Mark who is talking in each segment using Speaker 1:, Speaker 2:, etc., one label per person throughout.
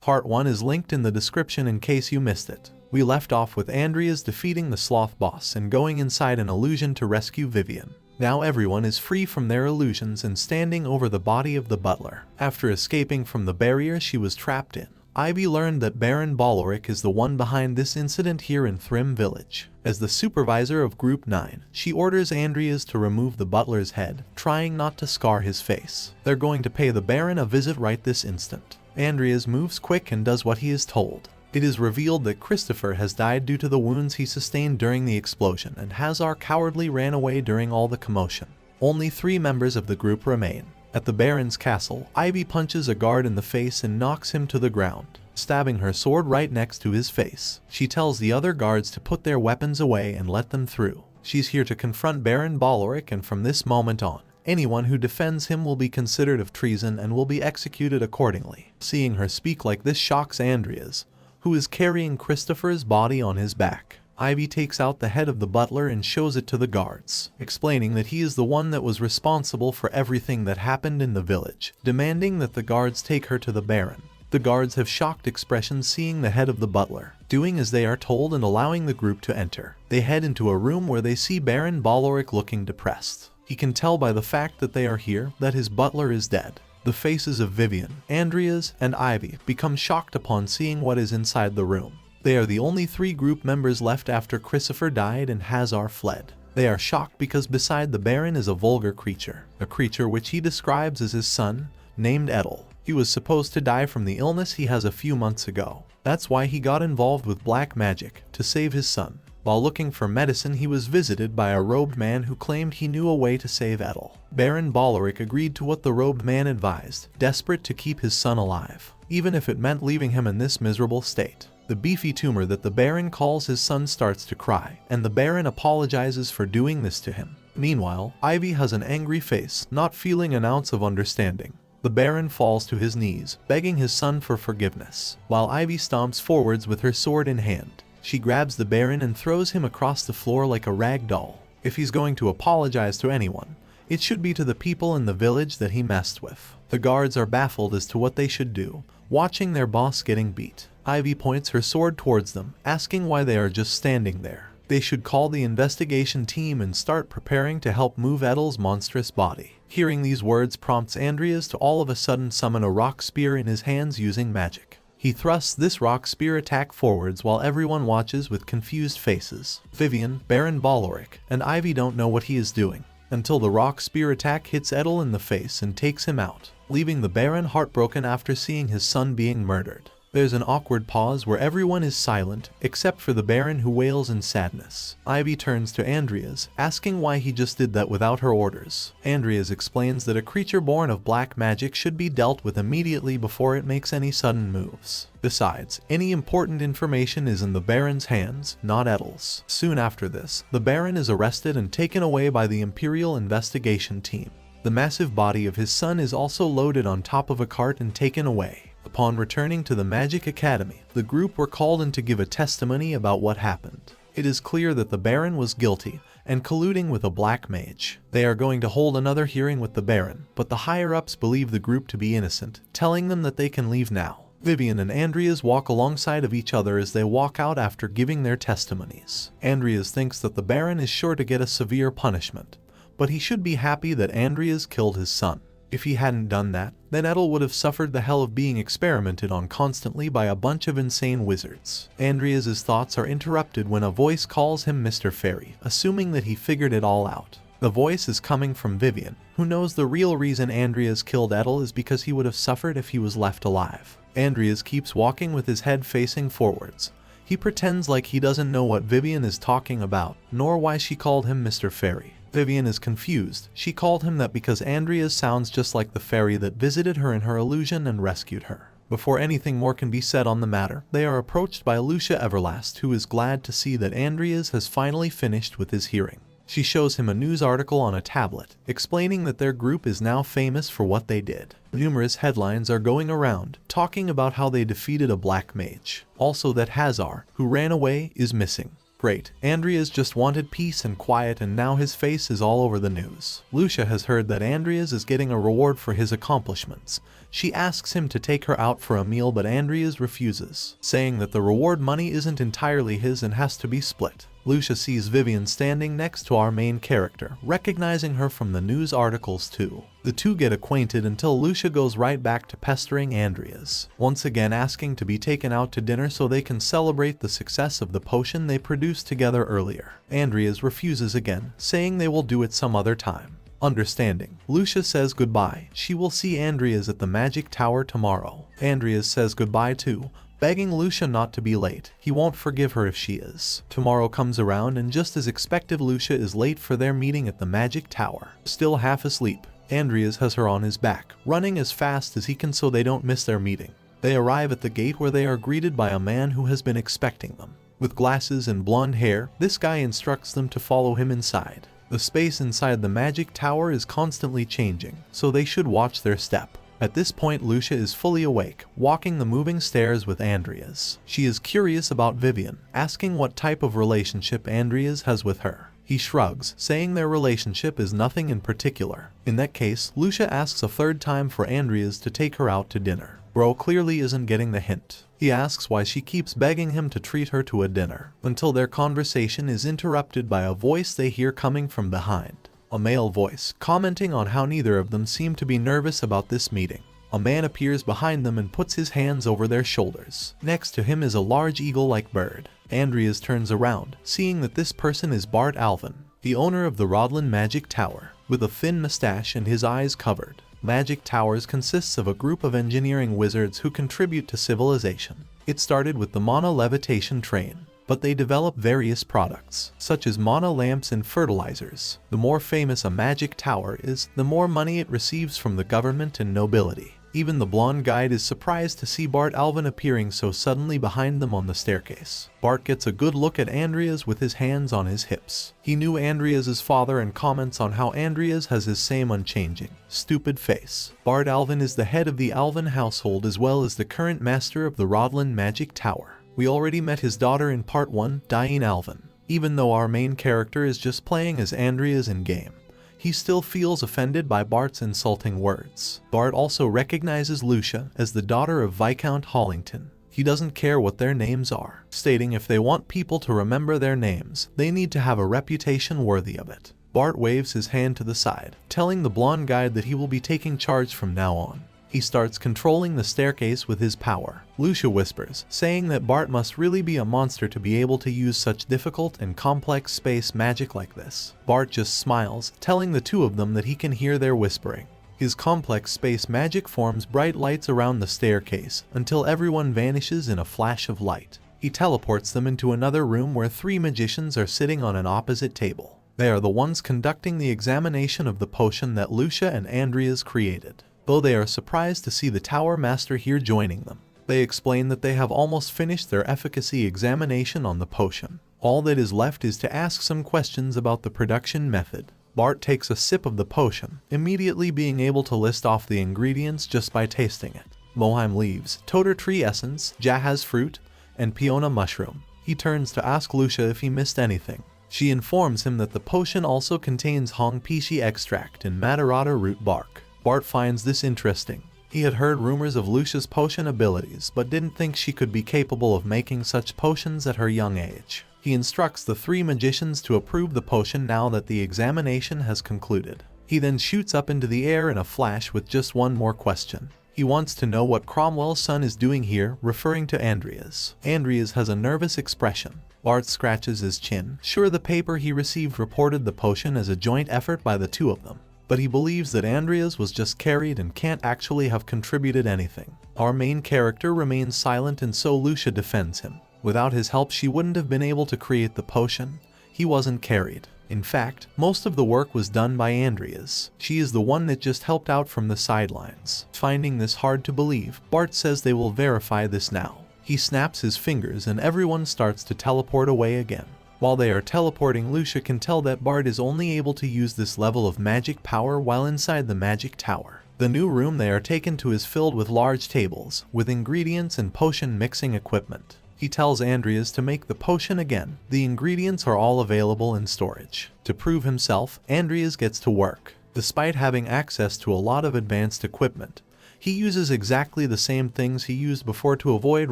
Speaker 1: Part 1 is linked in the description in case you missed it. We left off with Andreas defeating the sloth boss and going inside an illusion to rescue Vivian. Now everyone is free from their illusions and standing over the body of the butler. After escaping from the barrier she was trapped in, Ivy learned that Baron Baloric is the one behind this incident here in Thrym Village. As the supervisor of Group 9, she orders Andreas to remove the butler's head, trying not to scar his face. They're going to pay the Baron a visit right this instant. Andreas moves quick and does what he is told. It is revealed that Christopher has died due to the wounds he sustained during the explosion, and Hazar cowardly ran away during all the commotion. Only 3 members of the group remain. At the Baron's castle, Ivy punches a guard in the face and knocks him to the ground, stabbing her sword right next to his face. She tells the other guards to put their weapons away and let them through. She's here to confront Baron Baloric, and from this moment on, anyone who defends him will be considered of treason and will be executed accordingly. Seeing her speak like this shocks Andreas, who is carrying Christopher's body on his back. Ivy takes out the head of the butler and shows it to the guards, explaining that he is the one that was responsible for everything that happened in the village, demanding that the guards take her to the Baron. The guards have shocked expressions seeing the head of the butler, doing as they are told and allowing the group to enter. They head into a room where they see Baron Baloric looking depressed. He can tell by the fact that they are here that his butler is dead. The faces of Vivian, Andreas, and Ivy become shocked upon seeing what is inside the room. They are the only 3 group members left after Christopher died and Hazar fled. They are shocked because beside the Baron is a vulgar creature, a creature which he describes as his son, named Edel. He was supposed to die from the illness he has a few months ago. That's why he got involved with black magic, to save his son. While looking for medicine, he was visited by a robed man who claimed he knew a way to save Edel. Baron Baloric agreed to what the robed man advised, desperate to keep his son alive, even if it meant leaving him in this miserable state. The beefy tumor that the Baron calls his son starts to cry, and the Baron apologizes for doing this to him. Meanwhile, Ivy has an angry face, not feeling an ounce of understanding. The Baron falls to his knees, begging his son for forgiveness, while Ivy stomps forwards with her sword in hand. She grabs the Baron and throws him across the floor like a rag doll. If he's going to apologize to anyone, it should be to the people in the village that he messed with. The guards are baffled as to what they should do, watching their boss getting beat. Ivy points her sword towards them, asking why they are just standing there. They should call the investigation team and start preparing to help move Edel's monstrous body. Hearing these words prompts Andreas to all of a sudden summon a rock spear in his hands using magic. He thrusts this rock spear attack forwards while everyone watches with confused faces. Vivian, Baron Baloric, and Ivy don't know what he is doing, until the rock spear attack hits Edel in the face and takes him out, leaving the Baron heartbroken after seeing his son being murdered. There's an awkward pause where everyone is silent, except for the Baron, who wails in sadness. Ivy turns to Andreas, asking why he just did that without her orders. Andreas explains that a creature born of black magic should be dealt with immediately before it makes any sudden moves. Besides, any important information is in the Baron's hands, not Edel's. Soon after this, the Baron is arrested and taken away by the Imperial investigation team. The massive body of his son is also loaded on top of a cart and taken away. Upon returning to the Magic Academy, the group were called in to give a testimony about what happened. It is clear that the Baron was guilty and colluding with a black mage. They are going to hold another hearing with the Baron, but the higher-ups believe the group to be innocent, telling them that they can leave now. Vivian and Andreas walk alongside of each other as they walk out after giving their testimonies. Andreas thinks that the Baron is sure to get a severe punishment, but he should be happy that Andreas killed his son. If he hadn't done that, then Edel would have suffered the hell of being experimented on constantly by a bunch of insane wizards. Andreas's thoughts are interrupted when a voice calls him Mr. Fairy, assuming that he figured it all out. The voice is coming from Vivian, who knows the real reason Andreas killed Edel is because he would have suffered if he was left alive. Andreas keeps walking with his head facing forwards. He pretends like he doesn't know what Vivian is talking about, nor why she called him Mr. Fairy. Vivian is confused. She called him that because Andreas sounds just like the fairy that visited her in her illusion and rescued her. Before anything more can be said on the matter, they are approached by Lucia Everlast, who is glad to see that Andreas has finally finished with his hearing. She shows him a news article on a tablet, explaining that their group is now famous for what they did. Numerous headlines are going around, talking about how they defeated a black mage. Also that Hazar, who ran away, is missing. Great, Andreas just wanted peace and quiet, and now his face is all over the news. Lucia has heard that Andreas is getting a reward for his accomplishments, She asks him to take her out for a meal, but Andreas refuses, saying that the reward money isn't entirely his and has to be split. Lucia sees Vivian standing next to our main character, recognizing her from the news articles too. The two get acquainted until Lucia goes right back to pestering Andreas, once again asking to be taken out to dinner so they can celebrate the success of the potion they produced together earlier. Andreas refuses again, saying they will do it some other time. Understanding, Lucia says goodbye. She will see Andreas at the magic tower tomorrow. Andreas says goodbye too, begging Lucia not to be late. He won't forgive her if she is. Tomorrow comes around and just as expected, Lucia is late for their meeting at the magic tower. Still half asleep, Andreas has her on his back, running as fast as he can so they don't miss their meeting. They arrive at the gate where they are greeted by a man who has been expecting them. With glasses and blonde hair, this guy instructs them to follow him inside. The space inside the magic tower is constantly changing, so they should watch their step. At this point, Lucia is fully awake, walking the moving stairs with Andreas. She is curious about Vivian, asking what type of relationship Andreas has with her. He shrugs, saying their relationship is nothing in particular. In that case, Lucia asks a third time for Andreas to take her out to dinner. Bro clearly isn't getting the hint. He asks why she keeps begging him to treat her to a dinner, until their conversation is interrupted by a voice they hear coming from behind. A male voice, commenting on how neither of them seem to be nervous about this meeting. A man appears behind them and puts his hands over their shoulders. Next to him is a large eagle-like bird. Andreas turns around, seeing that this person is Bart Alvin, the owner of the Rodland Magic Tower, with a thin mustache and his eyes covered. Magic Towers consists of a group of engineering wizards who contribute to civilization. It started with the mana levitation train, but they develop various products, such as mana lamps and fertilizers. The more famous a magic tower is, the more money it receives from the government and nobility. Even the blonde guide is surprised to see Bart Alvin appearing so suddenly behind them on the staircase. Bart gets a good look at Andreas with his hands on his hips. He knew Andreas' father and comments on how Andreas has his same unchanging, stupid face. Bart Alvin is the head of the Alvin household as well as the current master of the Rodland Magic Tower. We already met his daughter in part 1, Diane Alvin. Even though our main character is just playing as Andreas in-game, he still feels offended by Bart's insulting words. Bart also recognizes Lucia as the daughter of Viscount Hollington. He doesn't care what their names are, stating if they want people to remember their names, they need to have a reputation worthy of it. Bart waves his hand to the side, telling the blonde guide that he will be taking charge from now on. He starts controlling the staircase with his power. Lucia whispers, saying that Bart must really be a monster to be able to use such difficult and complex space magic like this. Bart just smiles, telling the two of them that he can hear their whispering. His complex space magic forms bright lights around the staircase until everyone vanishes in a flash of light. He teleports them into another room where 3 magicians are sitting on an opposite table. They are the ones conducting the examination of the potion that Lucia and Andreas created. Though they are surprised to see the Tower Master here joining them. They explain that they have almost finished their efficacy examination on the potion. All that is left is to ask some questions about the production method. Bart takes a sip of the potion, immediately being able to list off the ingredients just by tasting it. Moheim leaves, Toter tree essence, Jahaz fruit, and Peona mushroom. He turns to ask Lucia if he missed anything. She informs him that the potion also contains Hong Pishi extract and Matarata root bark. Bart finds this interesting. He had heard rumors of Lucia's potion abilities, but didn't think she could be capable of making such potions at her young age. He instructs the 3 magicians to approve the potion now that the examination has concluded. He then shoots up into the air in a flash with just one more question. He wants to know what Cromwell's son is doing here, referring to Andreas. Andreas has a nervous expression. Bart scratches his chin, sure the paper he received reported the potion as a joint effort by the 2 of them. But he believes that Andreas was just carried and can't actually have contributed anything. Our main character remains silent and so Lucia defends him. Without his help she wouldn't have been able to create the potion. He wasn't carried. In fact, most of the work was done by Andreas. She is the one that just helped out from the sidelines. Finding this hard to believe, Bart says they will verify this now. He snaps his fingers and everyone starts to teleport away again. While they are teleporting, Lucia can tell that Bart is only able to use this level of magic power while inside the magic tower. The new room they are taken to is filled with large tables, with ingredients and potion mixing equipment. He tells Andreas to make the potion again. The ingredients are all available in storage. To prove himself, Andreas gets to work. Despite having access to a lot of advanced equipment, He uses exactly the same things he used before to avoid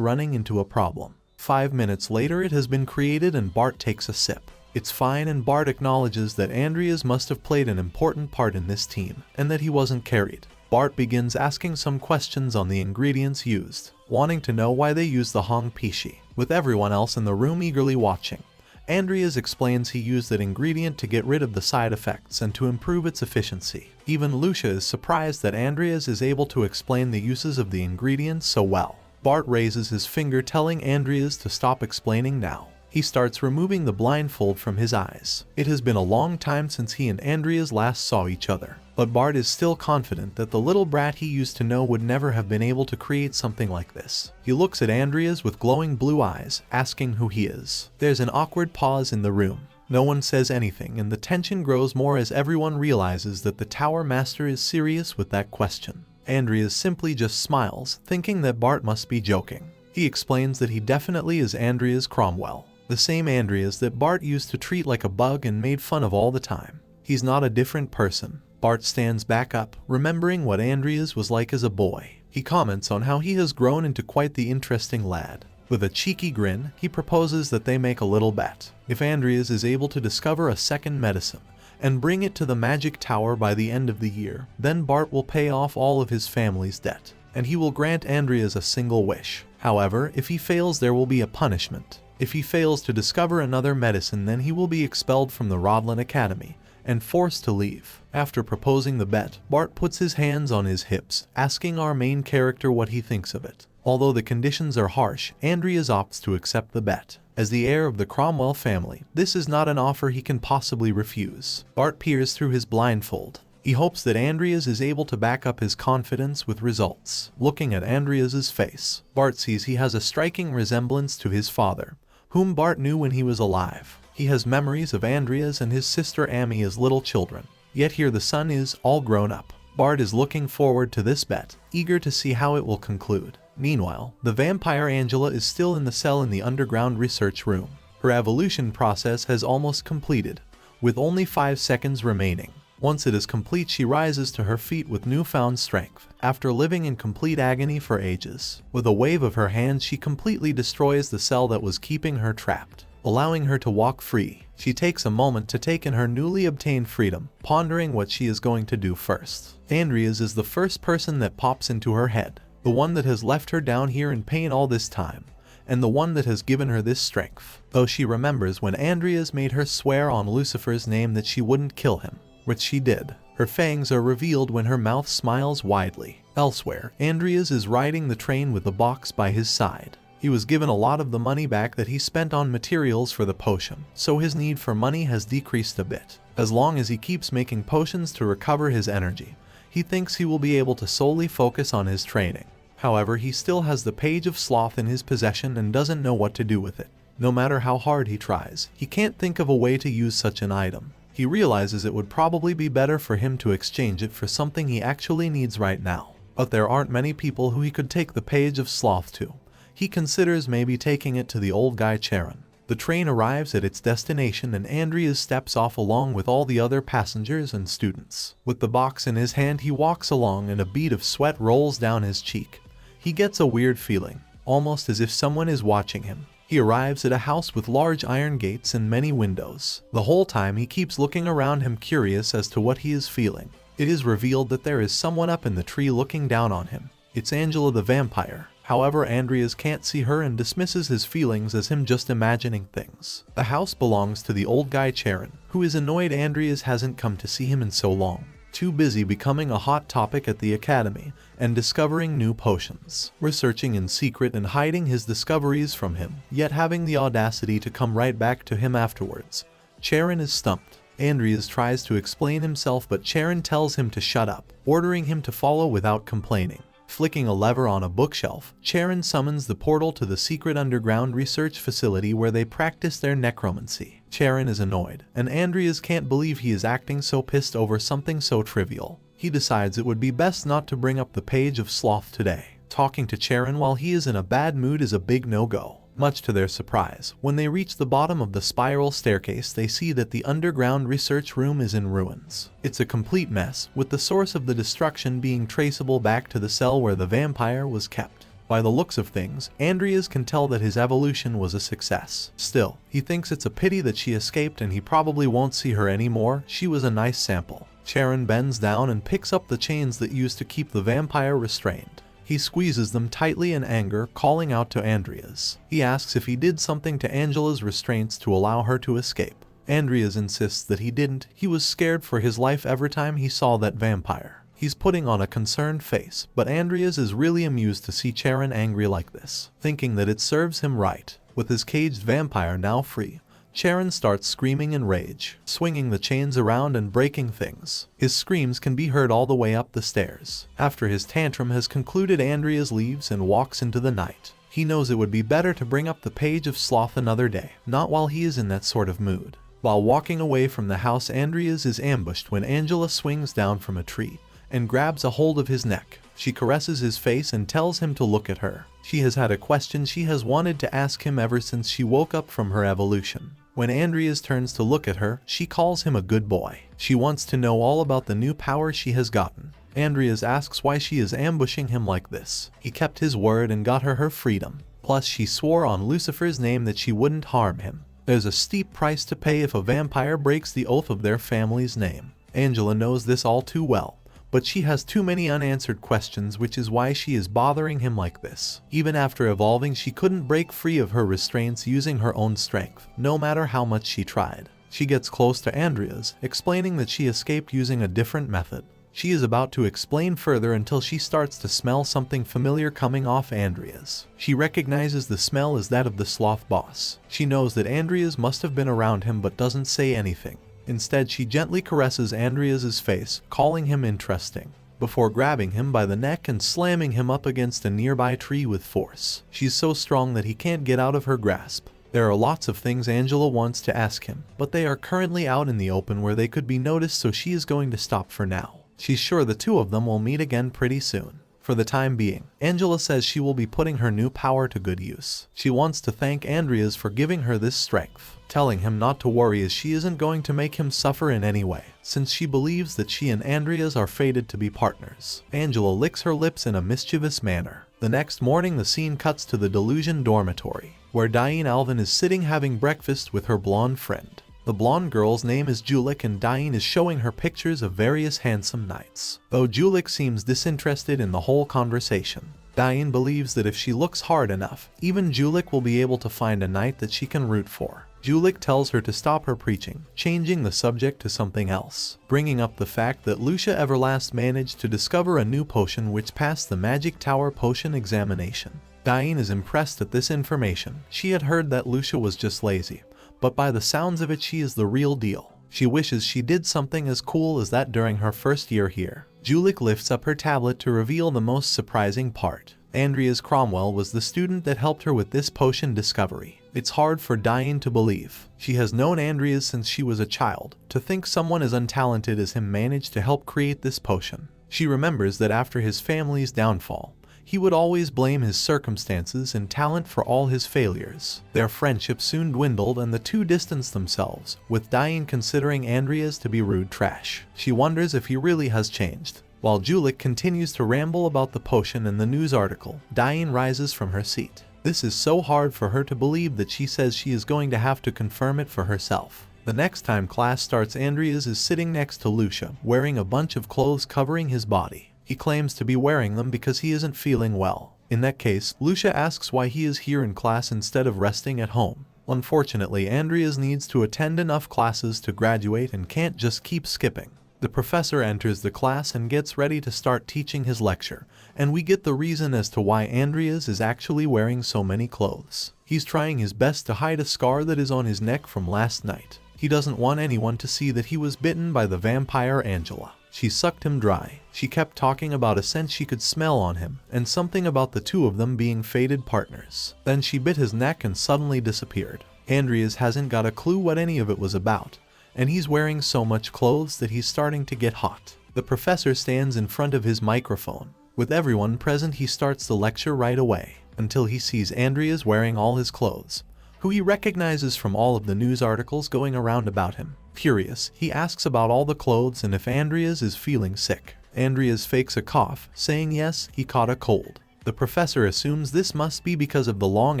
Speaker 1: running into a problem. 5 minutes later it has been created and Bart takes a sip. It's fine, and Bart acknowledges that Andreas must have played an important part in this team, and that he wasn't carried. Bart begins asking some questions on the ingredients used, wanting to know why they use the Hong Pishi, with everyone else in the room eagerly watching. Andreas explains he used that ingredient to get rid of the side effects and to improve its efficiency. Even Lucia is surprised that Andreas is able to explain the uses of the ingredients so well. Bart raises his finger, telling Andreas to stop explaining now. He starts removing the blindfold from his eyes. It has been a long time since he and Andreas last saw each other, but Bart is still confident that the little brat he used to know would never have been able to create something like this. He looks at Andreas with glowing blue eyes, asking who he is. There's an awkward pause in the room. No one says anything, and the tension grows more as everyone realizes that the Tower Master is serious with that question. Andreas simply just smiles, thinking that Bart must be joking. He explains that he definitely is Andreas Cromwell, the same Andreas that Bart used to treat like a bug and made fun of all the time. He's not a different person. Bart stands back up, remembering what Andreas was like as a boy. He comments on how he has grown into quite the interesting lad. With a cheeky grin, he proposes that they make a little bet. If Andreas is able to discover a second medicine and bring it to the magic tower by the end of the year, then Bart will pay off all of his family's debt, and he will grant Andreas a single wish. However, if he fails, there will be a punishment. If he fails to discover another medicine, then he will be expelled from the Rodlin Academy and forced to leave. After proposing the bet, Bart puts his hands on his hips, asking our main character what he thinks of it. Although the conditions are harsh, Andreas opts to accept the bet. As the heir of the Cromwell family, this is not an offer he can possibly refuse. Bart peers through his blindfold. He hopes that Andreas is able to back up his confidence with results. Looking at Andreas's face, Bart sees he has a striking resemblance to his father, whom Bart knew when he was alive. He has memories of Andreas and his sister Amy as little children, yet here the son is all grown up. Bart is looking forward to this bet, eager to see how it will conclude. Meanwhile, the vampire Angela is still in the cell in the underground research room. Her evolution process has almost completed, with only 5 seconds remaining. Once it is complete, she rises to her feet with newfound strength, after living in complete agony for ages. With a wave of her hand, she completely destroys the cell that was keeping her trapped, allowing her to walk free. She takes a moment to take in her newly obtained freedom, pondering what she is going to do first. Andreas is the first person that pops into her head, the one that has left her down here in pain all this time, and the one that has given her this strength. Though she remembers when Andreas made her swear on Lucifer's name that she wouldn't kill him, which she did. Her fangs are revealed when her mouth smiles widely. Elsewhere, Andreas is riding the train with the box by his side. He was given a lot of the money back that he spent on materials for the potion, so his need for money has decreased a bit. As long as he keeps making potions to recover his energy, he thinks he will be able to solely focus on his training. However, he still has the Page of Sloth in his possession and doesn't know what to do with it. No matter how hard he tries, he can't think of a way to use such an item. He realizes it would probably be better for him to exchange it for something he actually needs right now. But there aren't many people who he could take the Page of Sloth to. He considers maybe taking it to the old guy Charon. The train arrives at its destination and Andreas steps off along with all the other passengers and students. With the box in his hand, he walks along and a bead of sweat rolls down his cheek. He gets a weird feeling, almost as if someone is watching him. He arrives at a house with large iron gates and many windows. The whole time he keeps looking around him, curious as to what he is feeling. It is revealed that there is someone up in the tree looking down on him. It's Angela the vampire. However, Andreas can't see her and dismisses his feelings as him just imagining things. The house belongs to the old guy Charon, who is annoyed Andreas hasn't come to see him in so long, too busy becoming a hot topic at the academy and discovering new potions, researching in secret and hiding his discoveries from him, yet having the audacity to come right back to him afterwards. Charon is stumped. Andreas tries to explain himself, but Charon tells him to shut up, ordering him to follow without complaining. Flicking a lever on a bookshelf, Charon summons the portal to the secret underground research facility where they practice their necromancy. Charon is annoyed, and Andreas can't believe he is acting so pissed over something so trivial. He decides it would be best not to bring up the Page of Sloth today. Talking to Charon while he is in a bad mood is a big no-go. Much to their surprise, when they reach the bottom of the spiral staircase, they see that the underground research room is in ruins. It's a complete mess, with the source of the destruction being traceable back to the cell where the vampire was kept. By the looks of things, Andreas can tell that his evolution was a success. Still, he thinks it's a pity that she escaped and he probably won't see her anymore. She was a nice sample. Charon bends down and picks up the chains that used to keep the vampire restrained. He squeezes them tightly in anger, calling out to Andreas. He asks if he did something to Angela's restraints to allow her to escape. Andreas insists that he didn't. He was scared for his life every time he saw that vampire. He's putting on a concerned face, but Andreas is really amused to see Charon angry like this, thinking that it serves him right. With his caged vampire now free, Charon starts screaming in rage, swinging the chains around and breaking things. His screams can be heard all the way up the stairs. After his tantrum has concluded, Andreas leaves and walks into the night. He knows it would be better to bring up the Page of Sloth another day, not while he is in that sort of mood. While walking away from the house, Andreas is ambushed when Angela swings down from a tree and grabs a hold of his neck. She caresses his face and tells him to look at her. She has had a question she has wanted to ask him ever since she woke up from her evolution. When Andreas turns to look at her, she calls him a good boy. She wants to know all about the new power she has gotten. Andreas asks why she is ambushing him like this. He kept his word and got her freedom. Plus, she swore on Lucifer's name that she wouldn't harm him. There's a steep price to pay if a vampire breaks the oath of their family's name. Angela knows this all too well, but she has too many unanswered questions, which is why she is bothering him like this. Even after evolving, she couldn't break free of her restraints using her own strength, no matter how much she tried. She gets close to Andreas, explaining that she escaped using a different method. She is about to explain further until she starts to smell something familiar coming off Andreas. She recognizes the smell as that of the sloth boss. She knows that Andreas must have been around him but doesn't say anything. Instead, she gently caresses Andreas's face, calling him interesting, before grabbing him by the neck and slamming him up against a nearby tree with force. She's so strong that he can't get out of her grasp. There are lots of things Angela wants to ask him, but they are currently out in the open where they could be noticed, so she is going to stop for now. She's sure the two of them will meet again pretty soon. For the time being, Angela says she will be putting her new power to good use. She wants to thank Andreas for giving her this strength, telling him not to worry as she isn't going to make him suffer in any way, since she believes that she and Andreas are fated to be partners. Angela licks her lips in a mischievous manner. The next morning, the scene cuts to the Delusion dormitory, where Diane Alvin is sitting having breakfast with her blonde friend. The blonde girl's name is Julik, and Diane is showing her pictures of various handsome knights. Though Julik seems disinterested in the whole conversation, Diane believes that if she looks hard enough, even Julik will be able to find a knight that she can root for. Julik tells her to stop her preaching, changing the subject to something else, bringing up the fact that Lucia Everlast managed to discover a new potion which passed the Magic Tower potion examination. Diane is impressed at this information. She had heard that Lucia was just lazy, but by the sounds of it, she is the real deal. She wishes she did something as cool as that during her first year here. Julik lifts up her tablet to reveal the most surprising part. Andreas Cromwell was the student that helped her with this potion discovery. It's hard for Diane to believe. She has known Andreas since she was a child. To think someone as untalented as him managed to help create this potion. She remembers that after his family's downfall, he would always blame his circumstances and talent for all his failures. Their friendship soon dwindled and the two distanced themselves, with Diane considering Andreas to be rude trash. She wonders if he really has changed. While Julik continues to ramble about the potion and the news article, Diane rises from her seat. This is so hard for her to believe that she says she is going to have to confirm it for herself. The next time class starts, Andreas is sitting next to Lucia, wearing a bunch of clothes covering his body. He claims to be wearing them because he isn't feeling well. In that case, Lucia asks why he is here in class instead of resting at home. Unfortunately, Andreas needs to attend enough classes to graduate and can't just keep skipping. The professor enters the class and gets ready to start teaching his lecture, and we get the reason as to why Andreas is actually wearing so many clothes. He's trying his best to hide a scar that is on his neck from last night. He doesn't want anyone to see that he was bitten by the vampire Angela. She sucked him dry. She kept talking about a scent she could smell on him, and something about the two of them being fated partners. Then she bit his neck and suddenly disappeared. Andreas hasn't got a clue what any of it was about, and he's wearing so much clothes that he's starting to get hot. The professor stands in front of his microphone. With everyone present, he starts the lecture right away. until he sees Andreas wearing all his clothes, who he recognizes from all of the news articles going around about him. Furious, he asks about all the clothes and if Andreas is feeling sick. Andreas fakes a cough, saying yes, he caught a cold. The professor assumes this must be because of the long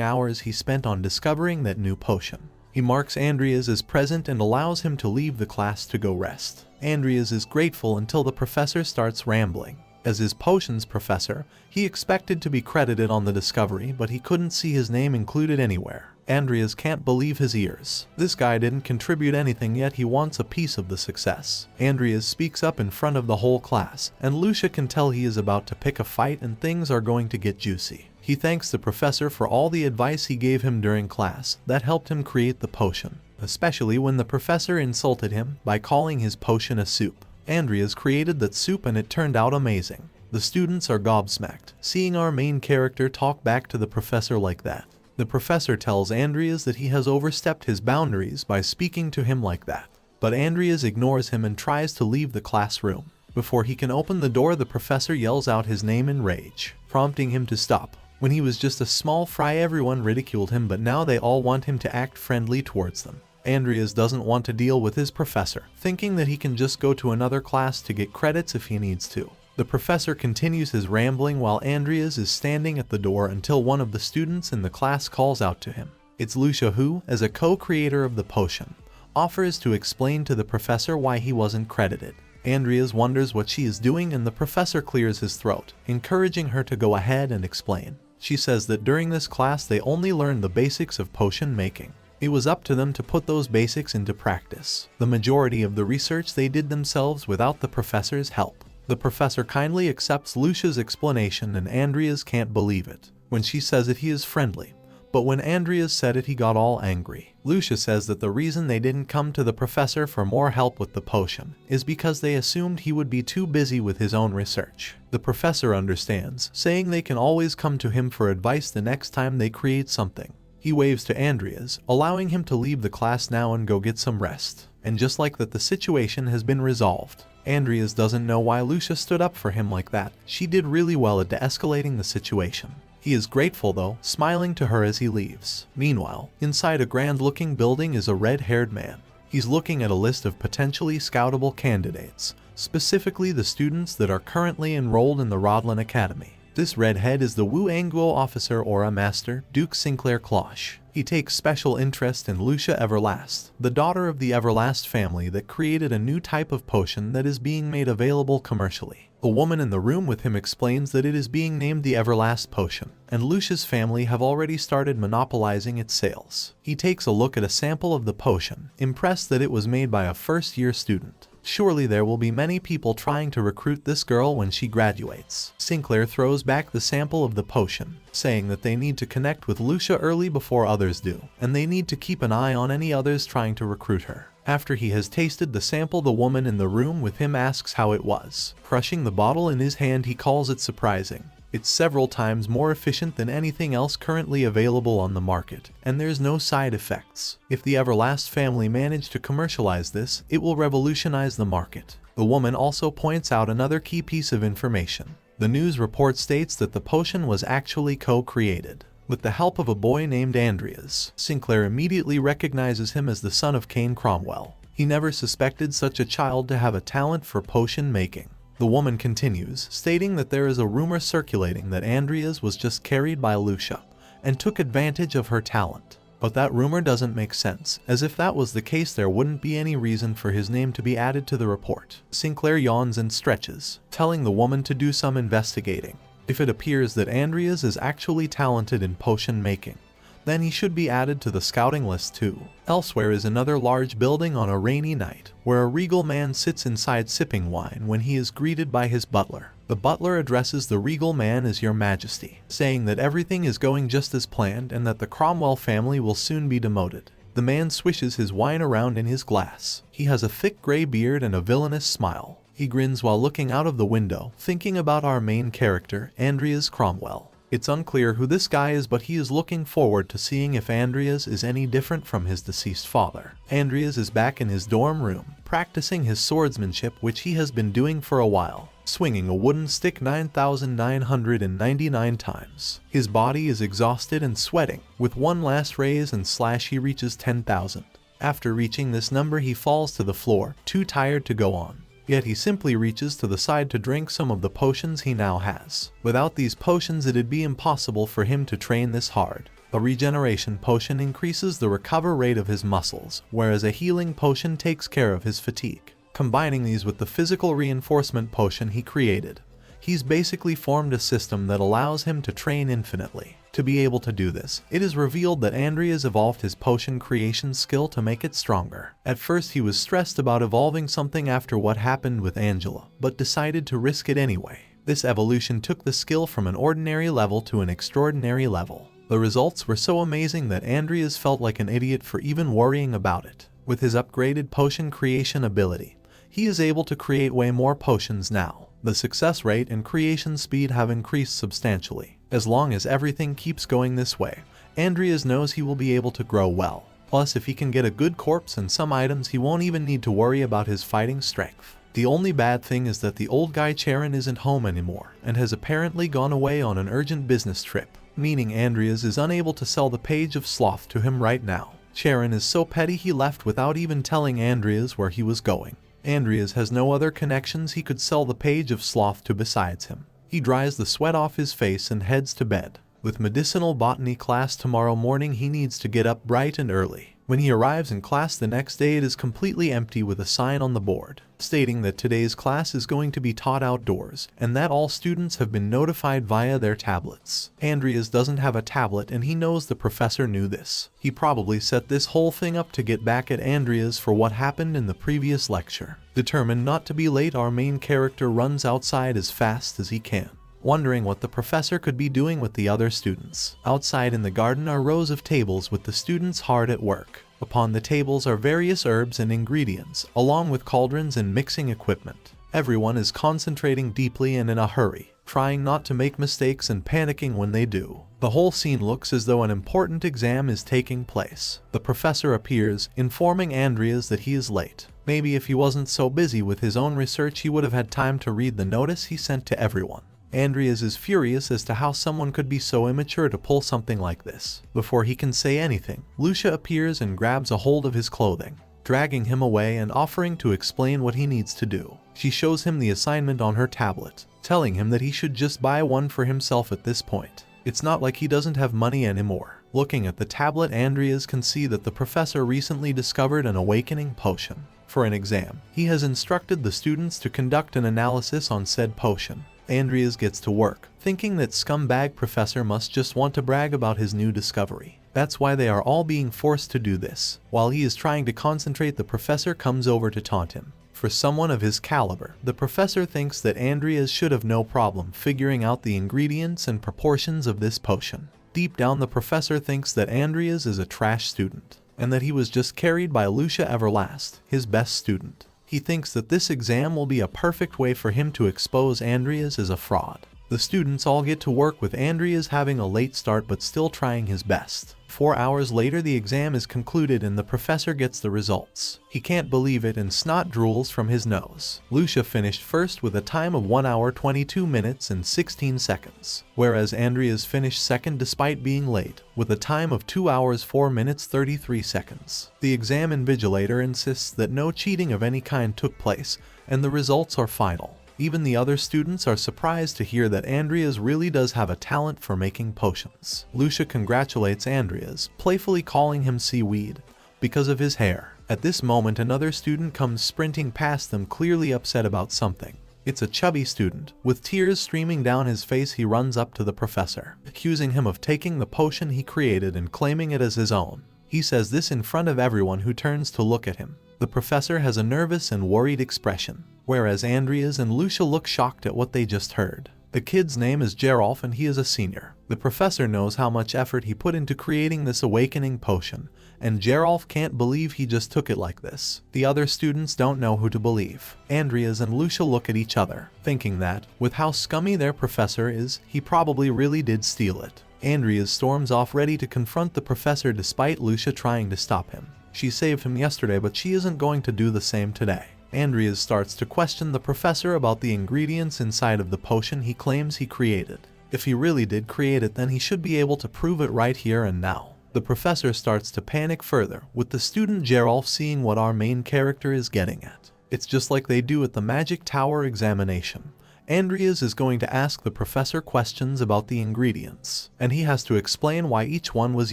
Speaker 1: hours he spent on discovering that new potion. He marks Andreas as present and allows him to leave the class to go rest. Andreas is grateful until the professor starts rambling. As his potions professor, he expected to be credited on the discovery, but he couldn't see his name included anywhere. Andreas can't believe his ears. This guy didn't contribute anything, yet he wants a piece of the success. Andreas speaks up in front of the whole class, and Lucia can tell he is about to pick a fight and things are going to get juicy. He thanks the professor for all the advice he gave him during class that helped him create the potion, especially when the professor insulted him by calling his potion a soup. Andreas created that soup and it turned out amazing. The students are gobsmacked, seeing our main character talk back to the professor like that. The professor tells Andreas that he has overstepped his boundaries by speaking to him like that. But Andreas ignores him and tries to leave the classroom. Before he can open the door, the professor yells out his name in rage, prompting him to stop. When he was just a small fry, everyone ridiculed him, but now they all want him to act friendly towards them. Andreas doesn't want to deal with his professor, thinking that he can just go to another class to get credits if he needs to. The professor continues his rambling while Andreas is standing at the door until one of the students in the class calls out to him. It's Lucia who, as a co-creator of the potion, offers to explain to the professor why he wasn't credited. Andreas wonders what she is doing and the professor clears his throat, encouraging her to go ahead and explain. She says that during this class they only learned the basics of potion making. It was up to them to put those basics into practice. The majority of the research they did themselves without the professor's help. The professor kindly accepts Lucia's explanation and Andreas can't believe it when she says that he is friendly. But when Andreas said it, he got all angry. Lucia says that the reason they didn't come to the professor for more help with the potion is because they assumed he would be too busy with his own research. The professor understands, saying they can always come to him for advice the next time they create something. He waves to Andreas, allowing him to leave the class now and go get some rest. And just like that, the situation has been resolved. Andreas doesn't know why Lucia stood up for him like that. She did really well at de-escalating the situation. He is grateful though, smiling to her as he leaves. Meanwhile, inside a grand-looking building is a red-haired man. He's looking at a list of potentially scoutable candidates, specifically the students that are currently enrolled in the Rodlin Academy. This redhead is the Wu Angguo officer or a master, Duke Sinclair Cloche. He takes special interest in Lucia Everlast, the daughter of the Everlast family that created a new type of potion that is being made available commercially. A woman in the room with him explains that it is being named the Everlast Potion, and Lucia's family have already started monopolizing its sales. He takes a look at a sample of the potion, impressed that it was made by a first-year student. Surely there will be many people trying to recruit this girl when she graduates. Sinclair throws back the sample of the potion, saying that they need to connect with Lucia early before others do, and they need to keep an eye on any others trying to recruit her. After he has tasted the sample, the woman in the room with him asks how it was. Crushing the bottle in his hand, he calls it surprising. It's several times more efficient than anything else currently available on the market, and there's no side effects. If the Everlast family manage to commercialize this, it will revolutionize the market. The woman also points out another key piece of information. The news report states that the potion was actually co-created with the help of a boy named Andreas. Sinclair immediately recognizes him as the son of Cain Cromwell. He never suspected such a child to have a talent for potion making. The woman continues, stating that there is a rumor circulating that Andreas was just carried by Lucia and took advantage of her talent. But that rumor doesn't make sense, as if that was the case there wouldn't be any reason for his name to be added to the report. Sinclair yawns and stretches, telling the woman to do some investigating. If it appears that Andreas is actually talented in potion making, then he should be added to the scouting list too. Elsewhere is another large building on a rainy night, where a regal man sits inside sipping wine when he is greeted by his butler. The butler addresses the regal man as Your Majesty, saying that everything is going just as planned and that the Cromwell family will soon be demoted. The man swishes his wine around in his glass. He has a thick gray beard and a villainous smile. He grins while looking out of the window, thinking about our main character, Andreas Cromwell. It's unclear who this guy is, but he is looking forward to seeing if Andreas is any different from his deceased father. Andreas is back in his dorm room, practicing his swordsmanship, which he has been doing for a while. swinging a wooden stick 9,999 times. His body is exhausted and sweating. With one last raise and slash he reaches 10,000. After reaching this number he falls to the floor, too tired to go on. Yet he simply reaches to the side to drink some of the potions he now has. Without these potions it'd be impossible for him to train this hard. A regeneration potion increases the recover rate of his muscles, whereas a healing potion takes care of his fatigue. Combining these with the physical reinforcement potion he created, he's basically formed a system that allows him to train infinitely. To be able to do this, it is revealed that Andreas evolved his potion creation skill to make it stronger. At first he was stressed about evolving something after what happened with Angela, but decided to risk it anyway. This evolution took the skill from an ordinary level to an extraordinary level. The results were so amazing that Andreas felt like an idiot for even worrying about it. With his upgraded potion creation ability, he is able to create way more potions now. The success rate and creation speed have increased substantially. As long as everything keeps going this way, Andreas knows he will be able to grow well. Plus, if he can get a good corpse and some items, he won't even need to worry about his fighting strength. The only bad thing is that the old guy Charon isn't home anymore, and has apparently gone away on an urgent business trip, meaning Andreas is unable to sell the Page of Sloth to him right now. Charon is so petty he left without even telling Andreas where he was going. Andreas has no other connections he could sell the Page of Sloth to besides him. He dries the sweat off his face and heads to bed. With medicinal botany class tomorrow morning he needs to get up bright and early. When he arrives in class the next day it is completely empty with a sign on the board stating that today's class is going to be taught outdoors and that all students have been notified via their tablets. Andreas doesn't have a tablet and he knows the professor knew this. He probably set this whole thing up to get back at Andreas for what happened in the previous lecture. Determined not to be late, our main character runs outside as fast as he can, wondering what the professor could be doing with the other students. Outside in the garden are rows of tables with the students hard at work. Upon the tables are various herbs and ingredients, along with cauldrons and mixing equipment. Everyone is concentrating deeply and in a hurry, trying not to make mistakes and panicking when they do. The whole scene looks as though an important exam is taking place. The professor appears, informing Andreas that he is late. Maybe if he wasn't so busy with his own research he would have had time to read the notice he sent to everyone. Andreas is furious as to how someone could be so immature to pull something like this. Before he can say anything, Lucia appears and grabs a hold of his clothing, dragging him away and offering to explain what he needs to do. She shows him the assignment on her tablet, telling him that he should just buy one for himself at this point. It's not like he doesn't have money anymore. Looking at the tablet, Andreas can see that the professor recently discovered an awakening potion. For an exam, he has instructed the students to conduct an analysis on said potion. Andreas gets to work, thinking that scumbag professor must just want to brag about his new discovery. That's why they are all being forced to do this. While he is trying to concentrate, the professor comes over to taunt him. For someone of his caliber, the professor thinks that Andreas should have no problem figuring out the ingredients and proportions of this potion. Deep down the professor thinks that Andreas is a trash student, and that he was just carried by Lucia Everlast, his best student. He thinks that this exam will be a perfect way for him to expose Andreas as a fraud. The students all get to work with Andreas having a late start but still trying his best. 4 hours later the exam is concluded and the professor gets the results. He can't believe it and snot drools from his nose. Lucia finished first with a time of 1 hour 22 minutes and 16 seconds, whereas Andreas finished second despite being late, with a time of 2 hours 4 minutes 33 seconds. The exam invigilator insists that no cheating of any kind took place, and the results are final. Even the other students are surprised to hear that Andreas really does have a talent for making potions. Lucia congratulates Andreas, playfully calling him seaweed, because of his hair. At this moment another student comes sprinting past them, clearly upset about something. It's a chubby student. With tears streaming down his face he runs up to the professor, accusing him of taking the potion he created and claiming it as his own. He says this in front of everyone, who turns to look at him. The professor has a nervous and worried expression, whereas Andreas and Lucia look shocked at what they just heard. The kid's name is Gerolf and he is a senior. The professor knows how much effort he put into creating this awakening potion, and Gerolf can't believe he just took it like this. The other students don't know who to believe. Andreas and Lucia look at each other, thinking that, with how scummy their professor is, he probably really did steal it. Andreas storms off ready to confront the professor despite Lucia trying to stop him. She saved him yesterday, but she isn't going to do the same today. Andreas starts to question the professor about the ingredients inside of the potion he claims he created. If he really did create it, then he should be able to prove it right here and now. The professor starts to panic further, with the student Geralf seeing what our main character is getting at. It's just like they do at the Magic Tower examination. Andreas is going to ask the professor questions about the ingredients, and he has to explain why each one was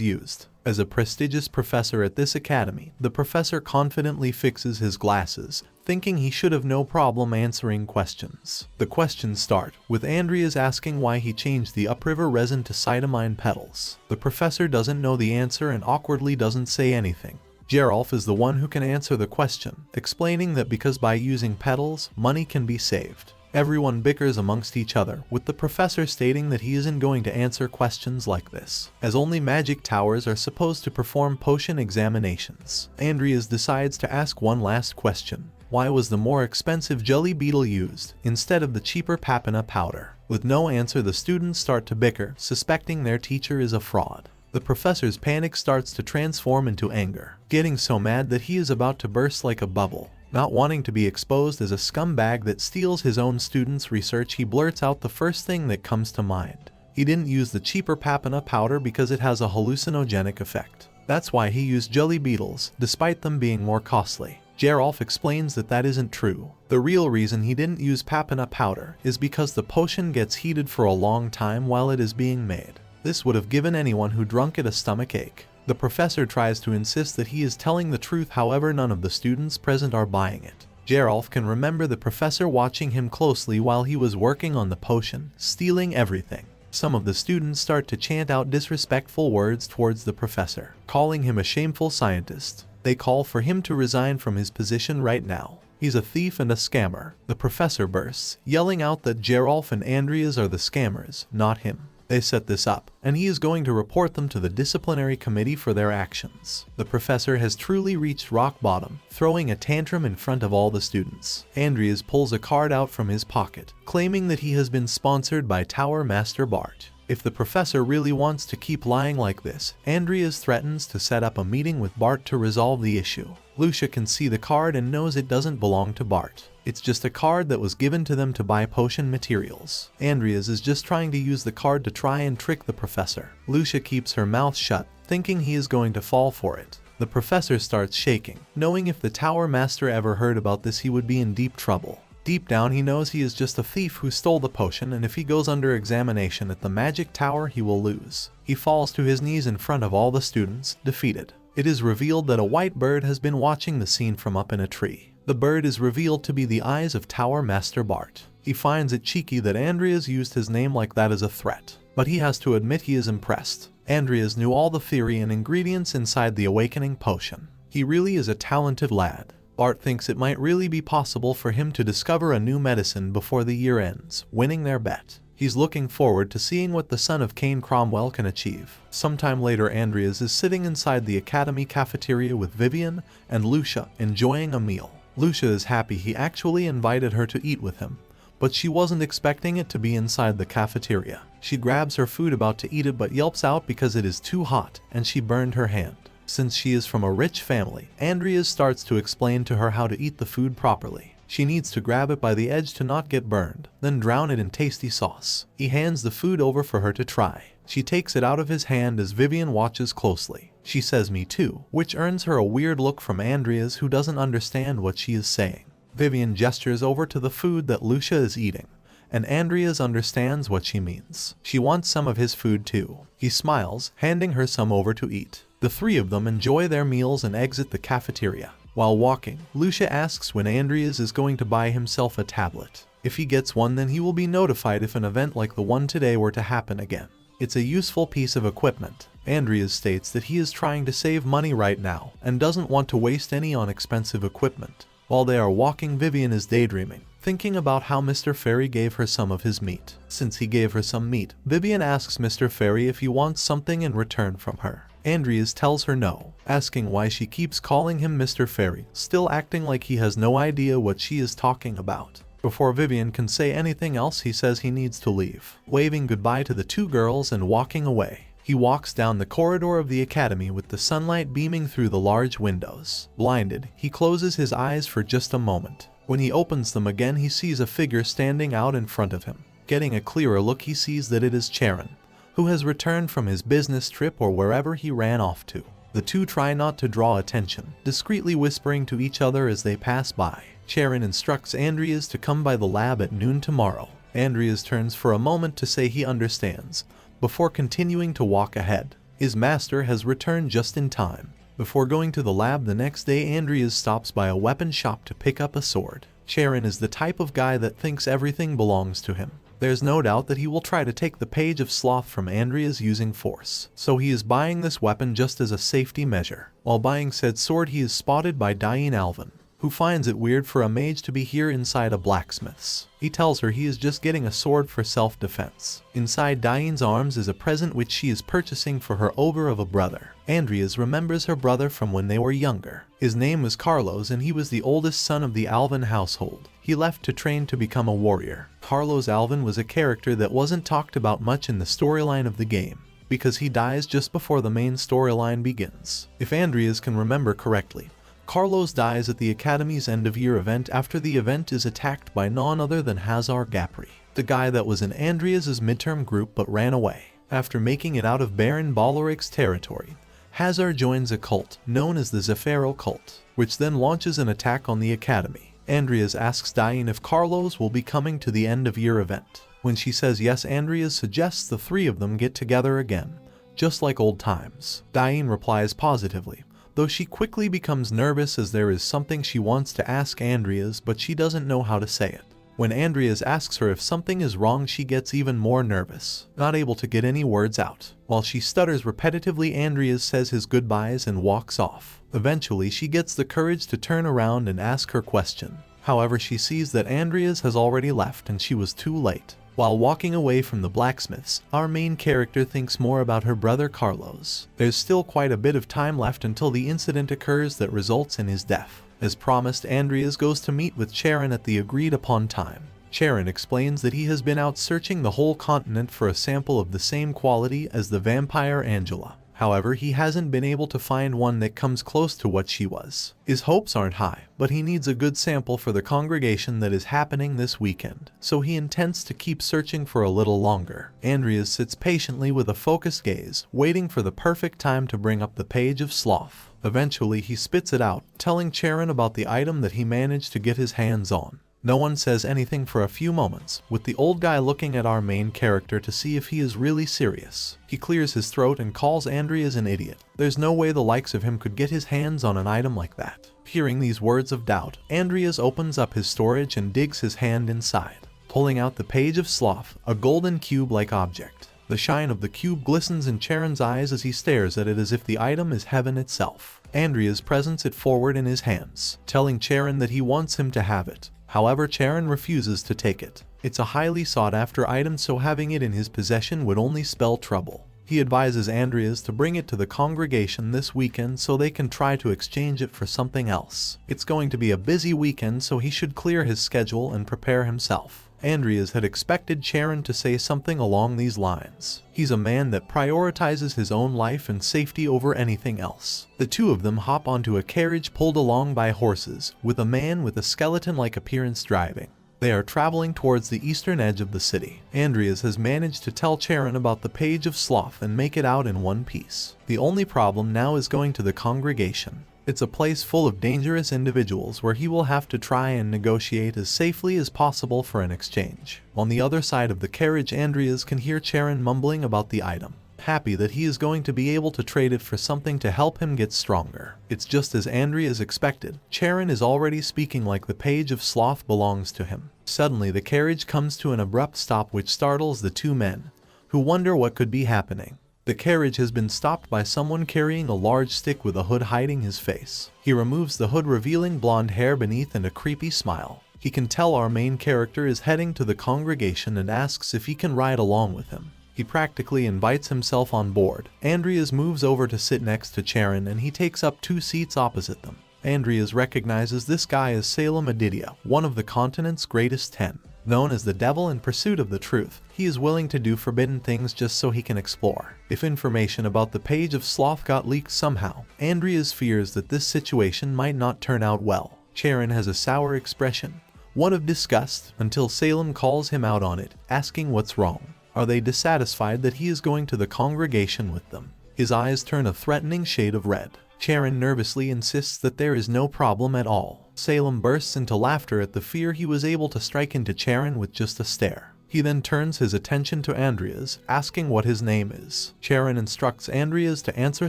Speaker 1: used. As a prestigious professor at this academy, the professor confidently fixes his glasses, thinking he should have no problem answering questions. The questions start with Andreas asking why he changed the upriver resin to cytomine petals. The professor doesn't know the answer and awkwardly doesn't say anything. Geralf is the one who can answer the question, explaining that because by using petals, money can be saved. Everyone bickers amongst each other, with the professor stating that he isn't going to answer questions like this, as only magic towers are supposed to perform potion examinations. Andreas decides to ask one last question. Why was the more expensive jelly beetle used, instead of the cheaper papina powder? With no answer, the students start to bicker, suspecting their teacher is a fraud. The professor's panic starts to transform into anger, getting so mad that he is about to burst like a bubble. Not wanting to be exposed as a scumbag that steals his own students' research, he blurts out the first thing that comes to mind. He didn't use the cheaper papina powder because it has a hallucinogenic effect. That's why he used jelly beetles, despite them being more costly. Geralf explains that that isn't true. The real reason he didn't use papina powder is because the potion gets heated for a long time while it is being made. This would have given anyone who drank it a stomach ache. The professor tries to insist that he is telling the truth, however none of the students present are buying it. Geralf can remember the professor watching him closely while he was working on the potion, stealing everything. Some of the students start to chant out disrespectful words towards the professor, calling him a shameful scientist. They call for him to resign from his position right now. He's a thief and a scammer. The professor bursts, yelling out that Geralf and Andreas are the scammers, not him. They set this up, and he is going to report them to the disciplinary committee for their actions. The professor has truly reached rock bottom, throwing a tantrum in front of all the students. Andreas pulls a card out from his pocket, claiming that he has been sponsored by Tower Master Bart. If the professor really wants to keep lying like this, Andreas threatens to set up a meeting with Bart to resolve the issue. Lucia can see the card and knows it doesn't belong to Bart. It's just a card that was given to them to buy potion materials. Andreas is just trying to use the card to try and trick the professor. Lucia keeps her mouth shut, thinking he is going to fall for it. The professor starts shaking, knowing if the Tower Master ever heard about this, he would be in deep trouble. Deep down, he knows he is just a thief who stole the potion, and if he goes under examination at the Magic Tower, he will lose. He falls to his knees in front of all the students, defeated. It is revealed that a white bird has been watching the scene from up in a tree. The bird is revealed to be the eyes of Tower Master Bart. He finds it cheeky that Andreas used his name like that as a threat, but he has to admit he is impressed. Andreas knew all the theory and ingredients inside the awakening potion. He really is a talented lad. Bart thinks it might really be possible for him to discover a new medicine before the year ends, winning their bet. He's looking forward to seeing what the son of Cain Cromwell can achieve. Sometime later, Andreas is sitting inside the academy cafeteria with Vivian and Lucia, enjoying a meal. Lucia is happy he actually invited her to eat with him, but she wasn't expecting it to be inside the cafeteria. She grabs her food about to eat it but yelps out because it is too hot and she burned her hand. Since she is from a rich family, Andreas starts to explain to her how to eat the food properly. She needs to grab it by the edge to not get burned, then drown it in tasty sauce. He hands the food over for her to try. She takes it out of his hand as Vivian watches closely. She says "me too," which earns her a weird look from Andreas, who doesn't understand what she is saying. Vivian gestures over to the food that Lucia is eating, and Andreas understands what she means. She wants some of his food too. He smiles, handing her some over to eat. The three of them enjoy their meals and exit the cafeteria. While walking, Lucia asks when Andreas is going to buy himself a tablet. If he gets one, then he will be notified if an event like the one today were to happen again. It's a useful piece of equipment. Andreas states that he is trying to save money right now and doesn't want to waste any on expensive equipment. While they are walking, Vivian is daydreaming, thinking about how Mr. Fairy gave her some of his meat. Since he gave her some meat, Vivian asks Mr. Fairy if he wants something in return from her. Andreas tells her no, asking why she keeps calling him Mr. Fairy, still acting like he has no idea what she is talking about. Before Vivian can say anything else, he says he needs to leave, waving goodbye to the two girls and walking away. He walks down the corridor of the academy with the sunlight beaming through the large windows. Blinded, he closes his eyes for just a moment, When he opens them again, he sees a figure standing out in front of him. Getting a clearer look, he sees that it is Charon, who has returned from his business trip or wherever he ran off to. The two try not to draw attention, discreetly whispering to each other as they pass by. Charon instructs Andreas to come by the lab at noon tomorrow. Andreas turns for a moment to say he understands, before continuing to walk ahead. His master has returned just in time. Before going to the lab the next day, Andreas stops by a weapon shop to pick up a sword. Charon is the type of guy that thinks everything belongs to him. There's no doubt that he will try to take the Page of Sloth from Andreas using force, so he is buying this weapon just as a safety measure. While buying said sword, he is spotted by Diane Alvin, who finds it weird for a mage to be here inside a blacksmith's. He tells her he is just getting a sword for self-defense. Inside Diane's arms is a present which she is purchasing for her ogre of a brother. Andreas remembers her brother from when they were younger. His name was Carlos and he was the oldest son of the Alvin household. He left to train to become a warrior. Carlos Alvin was a character that wasn't talked about much in the storyline of the game, because he dies just before the main storyline begins. If Andreas can remember correctly, Carlos dies at the Academy's end-of-year event after the event is attacked by none other than Hazar Gapri, the guy that was in Andreas's midterm group but ran away. After making it out of Baron Balaric's territory, Hazar joins a cult known as the Zephyro cult, which then launches an attack on the Academy. Andreas asks Diane if Carlos will be coming to the end-of-year event. When she says yes, Andreas suggests the three of them get together again, just like old times. Diane replies positively, though she quickly becomes nervous as there is something she wants to ask Andreas but she doesn't know how to say it. When Andreas asks her if something is wrong, she gets even more nervous, not able to get any words out. While she stutters repetitively, Andreas says his goodbyes and walks off. Eventually, she gets the courage to turn around and ask her question. However, she sees that Andreas has already left and she was too late. While walking away from the blacksmiths, our main character thinks more about her brother Carlos. There's still quite a bit of time left until the incident occurs that results in his death. As promised, Andreas goes to meet with Charon at the agreed upon time. Charon explains that he has been out searching the whole continent for a sample of the same quality as the vampire Angela. However, he hasn't been able to find one that comes close to what she was. His hopes aren't high, but he needs a good sample for the congregation that is happening this weekend, so he intends to keep searching for a little longer. Andreas sits patiently with a focused gaze, waiting for the perfect time to bring up the Page of Sloth. Eventually, he spits it out, telling Charon about the item that he managed to get his hands on. No one says anything for a few moments, with the old guy looking at our main character to see if he is really serious. He clears his throat and calls Andreas an idiot. There's no way the likes of him could get his hands on an item like that. Hearing these words of doubt, Andreas opens up his storage and digs his hand inside, pulling out the Page of Sloth, a golden cube-like object. The shine of the cube glistens in Charon's eyes as he stares at it as if the item is heaven itself. Andreas presents it forward in his hands, telling Charon that he wants him to have it. However, Charon refuses to take it. It's a highly sought-after item, so having it in his possession would only spell trouble. He advises Andreas to bring it to the congregation this weekend so they can try to exchange it for something else. It's going to be a busy weekend, so he should clear his schedule and prepare himself. Andreas had expected Charon to say something along these lines. He's a man that prioritizes his own life and safety over anything else. The two of them hop onto a carriage pulled along by horses, with a man with a skeleton-like appearance driving. They are traveling towards the eastern edge of the city. Andreas has managed to tell Charon about the Page of Sloth and make it out in one piece. The only problem now is going to the congregation. It's a place full of dangerous individuals where he will have to try and negotiate as safely as possible for an exchange. On the other side of the carriage, Andreas can hear Charon mumbling about the item, happy that he is going to be able to trade it for something to help him get stronger. It's just as Andreas expected. Charon is already speaking like the Page of Sloth belongs to him. Suddenly, the carriage comes to an abrupt stop which startles the two men, who wonder what could be happening. The carriage has been stopped by someone carrying a large stick with a hood hiding his face. He removes the hood, revealing blonde hair beneath and a creepy smile. He can tell our main character is heading to the congregation and asks if he can ride along with him. He practically invites himself on board. Andreas moves over to sit next to Charon and he takes up 2 seats opposite them. Andreas recognizes this guy as Salem Aditya, one of the continent's greatest 10. Known as the devil in pursuit of the truth, he is willing to do forbidden things just so he can explore. If information about the Page of Sloth got leaked somehow, Andreas fears that this situation might not turn out well. Charon has a sour expression, one of disgust, until Salem calls him out on it, asking what's wrong. Are they dissatisfied that he is going to the congregation with them? His eyes turn a threatening shade of red. Charon nervously insists that there is no problem at all. Salem bursts into laughter at the fear he was able to strike into Charon with just a stare. He then turns his attention to Andreas, asking what his name is. Charon instructs Andreas to answer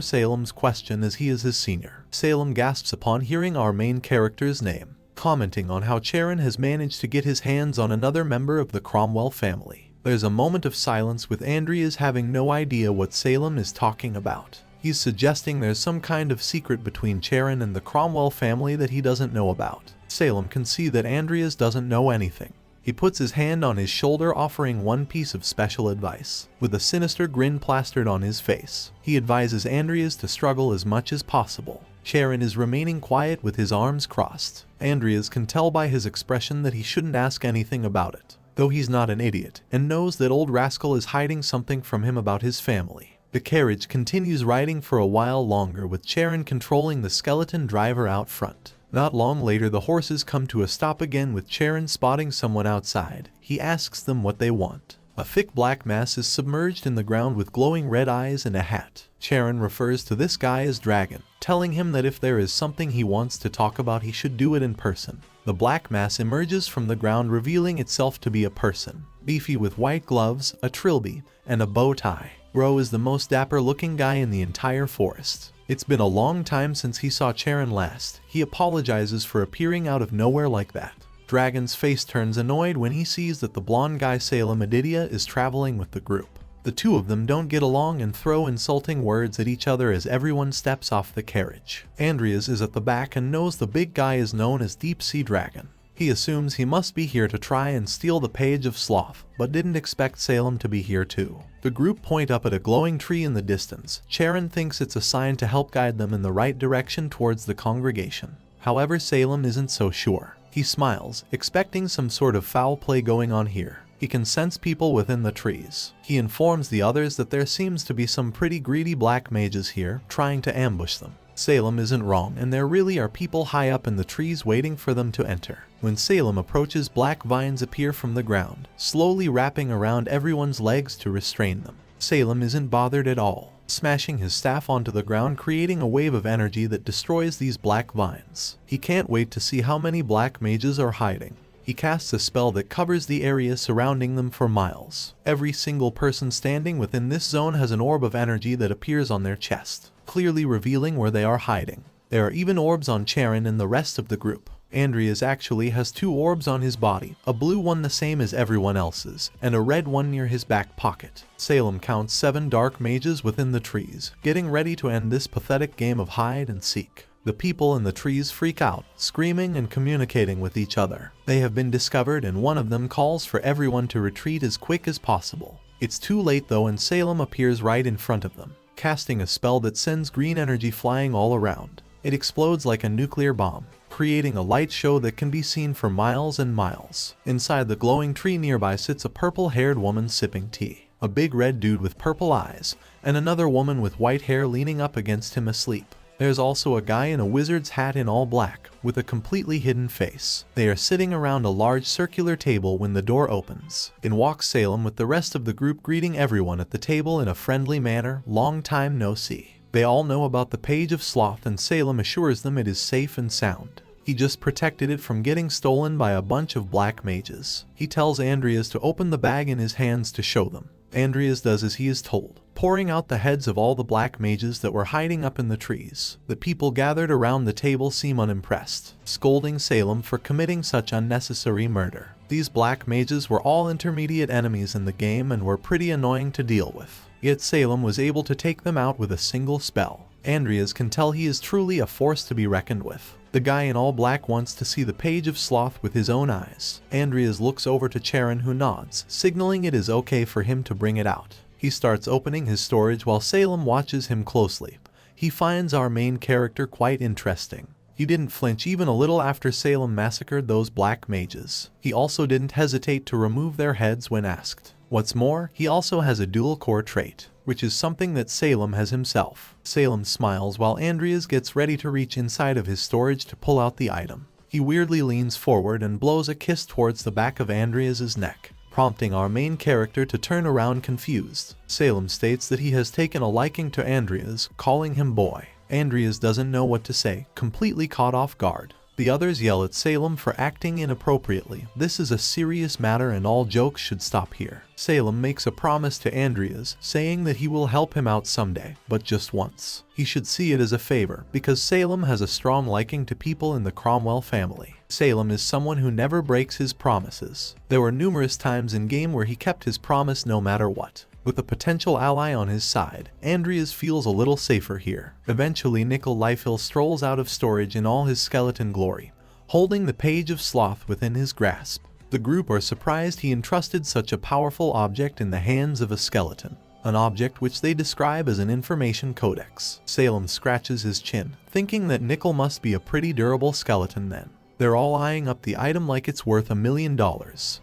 Speaker 1: Salem's question as he is his senior. Salem gasps upon hearing our main character's name, commenting on how Charon has managed to get his hands on another member of the Cromwell family. There's a moment of silence with Andreas having no idea what Salem is talking about. He's suggesting there's some kind of secret between Charon and the Cromwell family that he doesn't know about. Salem can see that Andreas doesn't know anything. He puts his hand on his shoulder, offering one piece of special advice. With a sinister grin plastered on his face, he advises Andreas to struggle as much as possible. Charon is remaining quiet with his arms crossed. Andreas can tell by his expression that he shouldn't ask anything about it, though he's not an idiot and knows that old rascal is hiding something from him about his family. The carriage continues riding for a while longer, with Charon controlling the skeleton driver out front. Not long later, the horses come to a stop again, with Charon spotting someone outside. He asks them what they want. A thick black mass is submerged in the ground with glowing red eyes and a hat. Charon refers to this guy as Dragon, telling him that if there is something he wants to talk about, he should do it in person. The black mass emerges from the ground, revealing itself to be a person, beefy with white gloves, a trilby, and a bow tie. Ro is the most dapper-looking guy in the entire forest. It's been a long time since he saw Charon last. He apologizes for appearing out of nowhere like that. Dragon's face turns annoyed when he sees that the blonde guy Salem Adidia is traveling with the group. The two of them don't get along and throw insulting words at each other as everyone steps off the carriage. Andreas is at the back and knows the big guy is known as Deep Sea Dragon. He assumes he must be here to try and steal the Page of Sloth, but didn't expect Salem to be here too. The group point up at a glowing tree in the distance. Charon thinks it's a sign to help guide them in the right direction towards the congregation. However, Salem isn't so sure. He smiles, expecting some sort of foul play going on here. He can sense people within the trees. He informs the others that there seems to be some pretty greedy black mages here, trying to ambush them. Salem isn't wrong, and there really are people high up in the trees waiting for them to enter. When Salem approaches, black vines appear from the ground, slowly wrapping around everyone's legs to restrain them. Salem isn't bothered at all, smashing his staff onto the ground, creating a wave of energy that destroys these black vines. He can't wait to see how many black mages are hiding. He casts a spell that covers the area surrounding them for miles. Every single person standing within this zone has an orb of energy that appears on their chest, clearly revealing where they are hiding. There are even orbs on Charon and the rest of the group. Andreas actually has 2 orbs on his body, a blue one the same as everyone else's, and a red one near his back pocket. Salem counts 7 dark mages within the trees, getting ready to end this pathetic game of hide and seek. The people in the trees freak out, screaming and communicating with each other. They have been discovered, and one of them calls for everyone to retreat as quick as possible. It's too late though, and Salem appears right in front of them, casting a spell that sends green energy flying all around. It explodes like a nuclear bomb, creating a light show that can be seen for miles and miles. Inside the glowing tree nearby sits a purple-haired woman sipping tea, a big red dude with purple eyes, and another woman with white hair leaning up against him asleep. There's also a guy in a wizard's hat in all black, with a completely hidden face. They are sitting around a large circular table when the door opens. In walks Salem with the rest of the group, greeting everyone at the table in a friendly manner. Long time no see. They all know about the Page of Sloth, and Salem assures them it is safe and sound. He just protected it from getting stolen by a bunch of black mages. He tells Andreas to open the bag in his hands to show them. Andreas does as he is told, pouring out the heads of all the black mages that were hiding up in the trees. The people gathered around the table seem unimpressed, scolding Salem for committing such unnecessary murder. These black mages were all intermediate enemies in the game and were pretty annoying to deal with. Yet Salem was able to take them out with a single spell. Andreas can tell he is truly a force to be reckoned with. The guy in all black wants to see the Page of Sloth with his own eyes. Andreas looks over to Charon, who nods, signaling it is okay for him to bring it out. He starts opening his storage while Salem watches him closely. He finds our main character quite interesting. He didn't flinch even a little after Salem massacred those black mages. He also didn't hesitate to remove their heads when asked. What's more, he also has a dual core trait, which is something that Salem has himself. Salem smiles while Andreas gets ready to reach inside of his storage to pull out the item. He weirdly leans forward and blows a kiss towards the back of Andreas' neck, prompting our main character to turn around confused. Salem states that he has taken a liking to Andreas, calling him boy. Andreas doesn't know what to say, completely caught off guard. The others yell at Salem for acting inappropriately. This is a serious matter and all jokes should stop here. Salem makes a promise to Andreas, saying that he will help him out someday, but just once. He should see it as a favor, because Salem has a strong liking to people in the Cromwell family. Salem is someone who never breaks his promises. There were numerous times in game where he kept his promise no matter what. With a potential ally on his side, Andreas feels a little safer here. Eventually, Nickel Lifehill strolls out of storage in all his skeleton glory, holding the Page of Sloth within his grasp. The group are surprised he entrusted such a powerful object in the hands of a skeleton, an object which they describe as an information codex. Salem scratches his chin, thinking that Nickel must be a pretty durable skeleton then. They're all eyeing up the item like it's worth $1 million,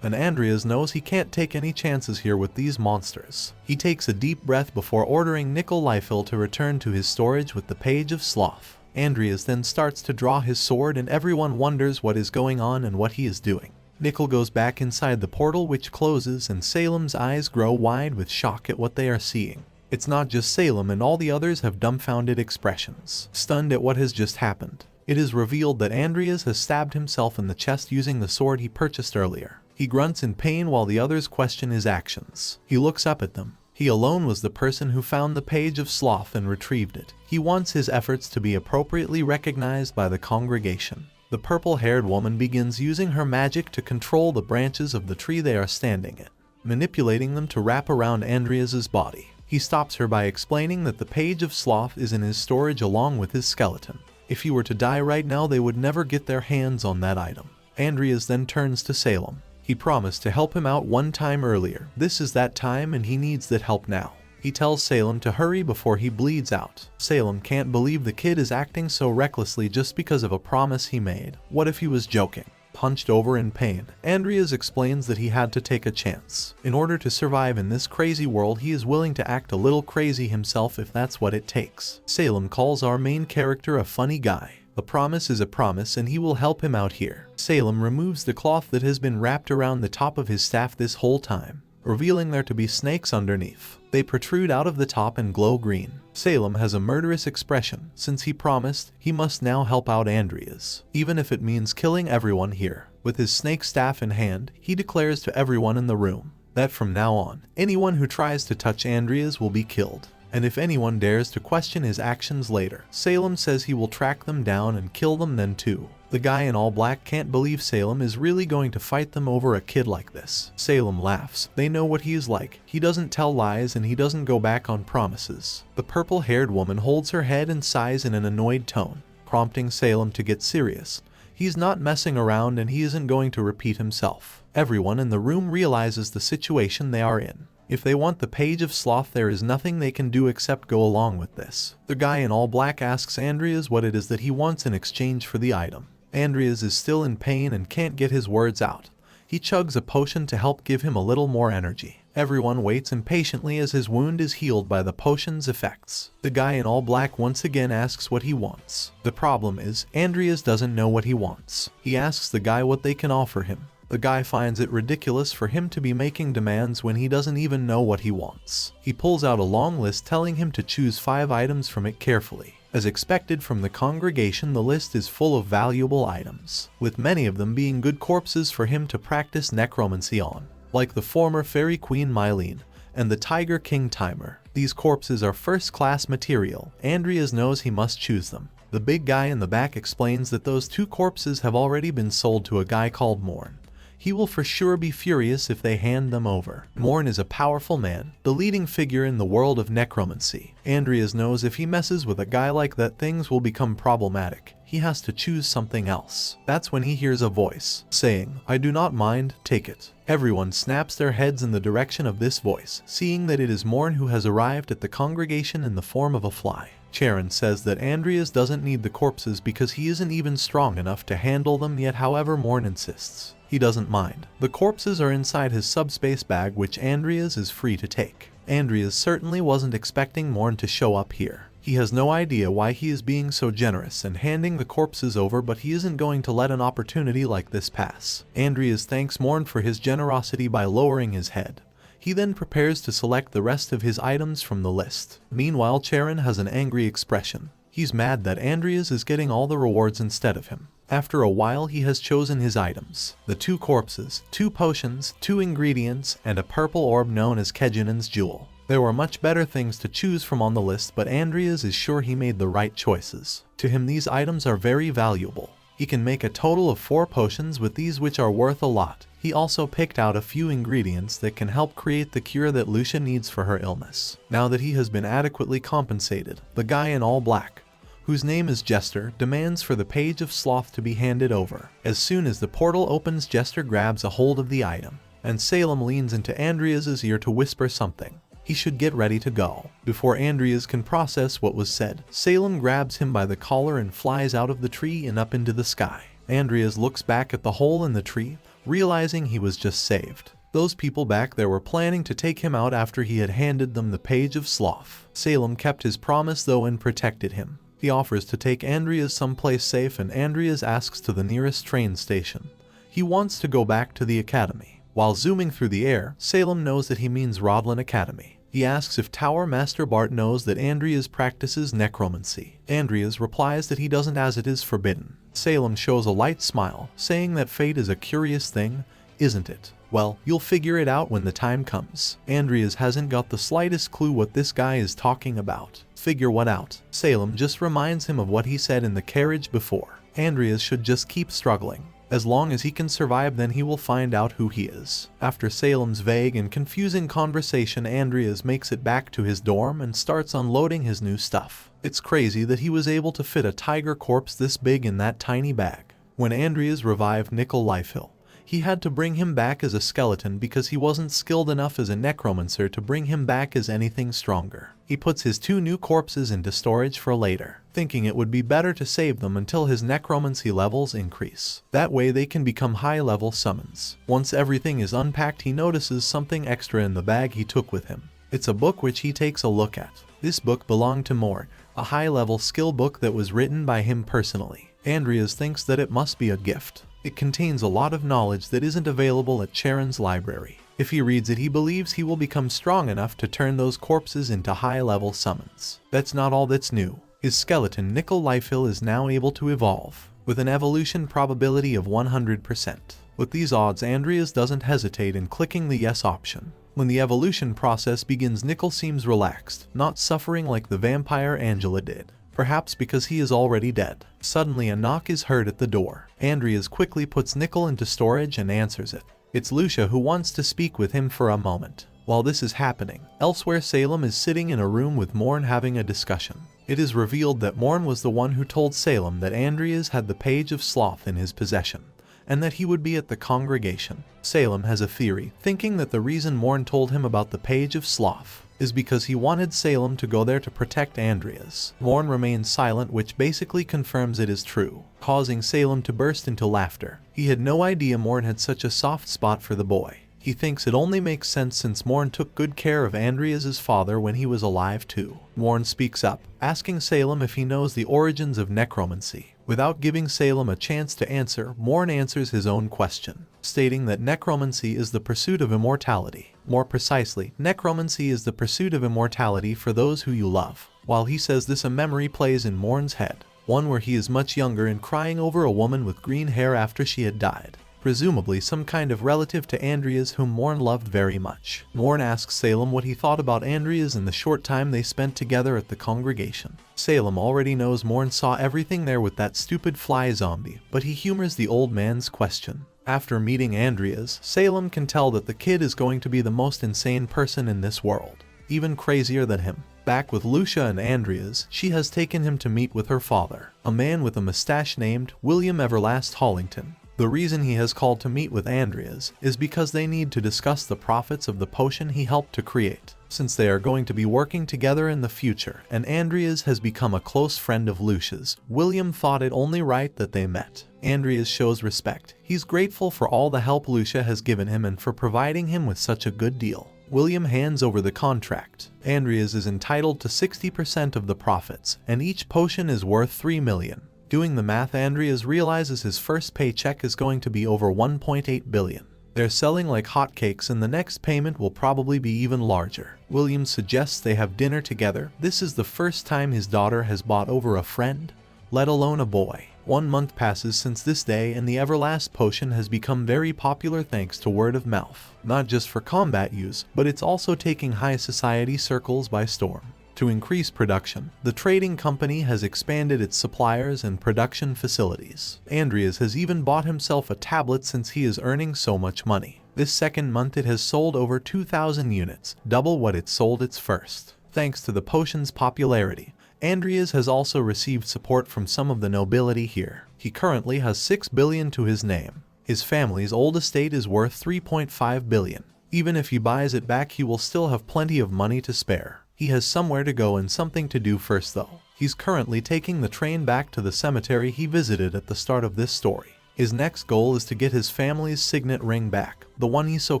Speaker 1: and Andreas knows he can't take any chances here with these monsters. He takes a deep breath before ordering Nickel Lifehill to return to his storage with the Page of Sloth. Andreas then starts to draw his sword and everyone wonders what is going on and what he is doing. Nickel goes back inside the portal which closes and Salem's eyes grow wide with shock at what they are seeing. It's not just Salem and all the others have dumbfounded expressions, stunned at what has just happened. It is revealed that Andreas has stabbed himself in the chest using the sword he purchased earlier. He grunts in pain while the others question his actions. He looks up at them. He alone was the person who found the Page of Sloth and retrieved it. He wants his efforts to be appropriately recognized by the congregation. The purple-haired woman begins using her magic to control the branches of the tree they are standing in, manipulating them to wrap around Andreas's body. He stops her by explaining that the Page of Sloth is in his storage along with his skeleton. If he were to die right now, they would never get their hands on that item. Andreas then turns to Salem. He promised to help him out one time earlier. This is that time and he needs that help now. He tells Salem to hurry before he bleeds out. Salem can't believe the kid is acting so recklessly just because of a promise he made. What if he was joking? Punched over in pain, Andreas explains that he had to take a chance. In order to survive in this crazy world, he is willing to act a little crazy himself if that's what it takes. Salem calls our main character a funny guy. A promise is a promise and he will help him out here. Salem removes the cloth that has been wrapped around the top of his staff this whole time, revealing there to be snakes underneath. They protrude out of the top and glow green. Salem has a murderous expression. Since he promised, he must now help out Andreas, even if it means killing everyone here. With his snake staff in hand, he declares to everyone in the room that from now on, anyone who tries to touch Andreas will be killed. And if anyone dares to question his actions later, Salem says he will track them down and kill them then too. The guy in all black can't believe Salem is really going to fight them over a kid like this. Salem laughs. They know what he is like. He doesn't tell lies and he doesn't go back on promises. The purple-haired woman holds her head and sighs in an annoyed tone, prompting Salem to get serious. He's not messing around and he isn't going to repeat himself. Everyone in the room realizes the situation they are in. If they want the Page of Sloth, there is nothing they can do except go along with this. The guy in all black asks Andreas what it is that he wants in exchange for the item. Andreas is still in pain and can't get his words out. He chugs a potion to help give him a little more energy. Everyone waits impatiently as his wound is healed by the potion's effects. The guy in all black once again asks what he wants. The problem is, Andreas doesn't know what he wants. He asks the guy what they can offer him. The guy finds it ridiculous for him to be making demands when he doesn't even know what he wants. He pulls out a long list telling him to choose 5 items from it carefully. As expected from the congregation, the list is full of valuable items, with many of them being good corpses for him to practice necromancy on, like the former Fairy Queen Mylene and the Tiger King Timer. These corpses are first-class material. Andreas knows he must choose them. The big guy in the back explains that those 2 corpses have already been sold to a guy called Morn. He will for sure be furious if they hand them over. Morn is a powerful man, the leading figure in the world of necromancy. Andreas knows if he messes with a guy like that, things will become problematic. He has to choose something else. That's when he hears a voice saying, "I do not mind, take it." Everyone snaps their heads in the direction of this voice, seeing that it is Morn who has arrived at the congregation in the form of a fly. Charon says that Andreas doesn't need the corpses because he isn't even strong enough to handle them yet, however Morn insists. He doesn't mind. The corpses are inside his subspace bag, which Andreas is free to take. Andreas certainly wasn't expecting Morn to show up here. He has no idea why he is being so generous and handing the corpses over, but he isn't going to let an opportunity like this pass. Andreas thanks Morn for his generosity by lowering his head. He then prepares to select the rest of his items from the list. Meanwhile, Charon has an angry expression. He's mad that Andreas is getting all the rewards instead of him. After a while, he has chosen his items: the 2 corpses, 2 potions, 2 ingredients, and a purple orb known as Kejinen's Jewel. There were much better things to choose from on the list, but Andreas is sure he made the right choices. To him, these items are very valuable. He can make a total of 4 potions with these, which are worth a lot. He also picked out a few ingredients that can help create the cure that Lucia needs for her illness. Now that he has been adequately compensated, the guy in all black, whose name is Jester, demands for the Page of Sloth to be handed over. As soon as the portal opens, Jester grabs a hold of the item, and Salem leans into Andreas's ear to whisper something. He should get ready to go. Before Andreas can process what was said, Salem grabs him by the collar and flies out of the tree and up into the sky. Andreas looks back at the hole in the tree, realizing he was just saved. Those people back there were planning to take him out after he had handed them the Page of Sloth. Salem kept his promise though and protected him. He offers to take Andreas someplace safe, and Andreas asks to the nearest train station. He wants to go back to the academy. While zooming through the air, Salem knows that he means Rodlin Academy. He asks if Tower Master Bart knows that Andreas practices necromancy. Andreas replies that he doesn't, as it is forbidden. Salem shows a light smile, saying that fate is a curious thing, isn't it? Well, you'll figure it out when the time comes. Andreas hasn't got the slightest clue what this guy is talking about. Figure what out? Salem just reminds him of what he said in the carriage before. Andreas should just keep struggling. As long as he can survive, then he will find out who he is. After Salem's vague and confusing conversation, Andreas makes it back to his dorm and starts unloading his new stuff. It's crazy that he was able to fit a tiger corpse this big in that tiny bag. When Andreas revived Nickel Lifehill, he had to bring him back as a skeleton because he wasn't skilled enough as a necromancer to bring him back as anything stronger. He puts his 2 new corpses into storage for later, thinking it would be better to save them until his necromancy levels increase. That way they can become high-level summons. Once everything is unpacked, he notices something extra in the bag he took with him. It's a book which he takes a look at. This book belonged to Morn, a high-level skill book that was written by him personally. Andreas thinks that it must be a gift. It contains a lot of knowledge that isn't available at Charon's library. If he reads it, he believes he will become strong enough to turn those corpses into high-level summons. That's not all that's new. His skeleton, Nickel Lifehill, is now able to evolve, with an evolution probability of 100%. With these odds, Andreas doesn't hesitate in clicking the yes option. When the evolution process begins, Nickel seems relaxed, not suffering like the vampire Angela did. Perhaps because he is already dead. Suddenly a knock is heard at the door. Andreas quickly puts Nickel into storage and answers it. It's Lucia, who wants to speak with him for a moment. While this is happening, elsewhere, Salem is sitting in a room with Morn having a discussion. It is revealed that Morn was the one who told Salem that Andreas had the Page of Sloth in his possession, and that he would be at the congregation. Salem has a theory, thinking that the reason Morn told him about the Page of Sloth is because he wanted Salem to go there to protect Andreas. Morn remains silent, which basically confirms it is true, causing Salem to burst into laughter. He had no idea Morn had such a soft spot for the boy. He thinks it only makes sense since Morn took good care of Andreas's father when he was alive too. Morn speaks up, asking Salem if he knows the origins of necromancy. Without giving Salem a chance to answer, Morn answers his own question, stating that necromancy is the pursuit of immortality. More precisely, necromancy is the pursuit of immortality for those who you love. While he says this, a memory plays in Morn's head, one where he is much younger and crying over a woman with green hair after she had died. Presumably some kind of relative to Andreas whom Morn loved very much. Morn asks Salem what he thought about Andreas in the short time they spent together at the congregation. Salem already knows Morn saw everything there with that stupid fly zombie, but he humors the old man's question. After meeting Andreas, Salem can tell that the kid is going to be the most insane person in this world, even crazier than him. Back with Lucia and Andreas, she has taken him to meet with her father, a man with a mustache named William Everlast Hollington. The reason he has called to meet with Andreas is because they need to discuss the profits of the potion he helped to create, since they are going to be working together in the future, and Andreas has become a close friend of Lucia's. William thought it only right that they met. Andreas shows respect. He's grateful for all the help Lucia has given him and for providing him with such a good deal. William hands over the contract. Andreas is entitled to 60% of the profits, and each potion is worth 3 million. Doing the math, Andreas realizes his first paycheck is going to be over 1.8 billion. They're selling like hotcakes, and the next payment will probably be even larger. William suggests they have dinner together. This is the first time his daughter has bought over a friend, let alone a boy. 1 month passes since this day, and the Everlast potion has become very popular thanks to word of mouth. Not just for combat use, but it's also taking high society circles by storm. To increase production, the trading company has expanded its suppliers and production facilities. Andreas has even bought himself a tablet since he is earning so much money. This second month it has sold over 2,000 units, double what it sold its first. Thanks to the potion's popularity, Andreas has also received support from some of the nobility here. He currently has 6 billion to his name. His family's old estate is worth 3.5 billion. Even if he buys it back, he will still have plenty of money to spare. He has somewhere to go and something to do first though. He's currently taking the train back to the cemetery he visited at the start of this story. His next goal is to get his family's signet ring back, the one he so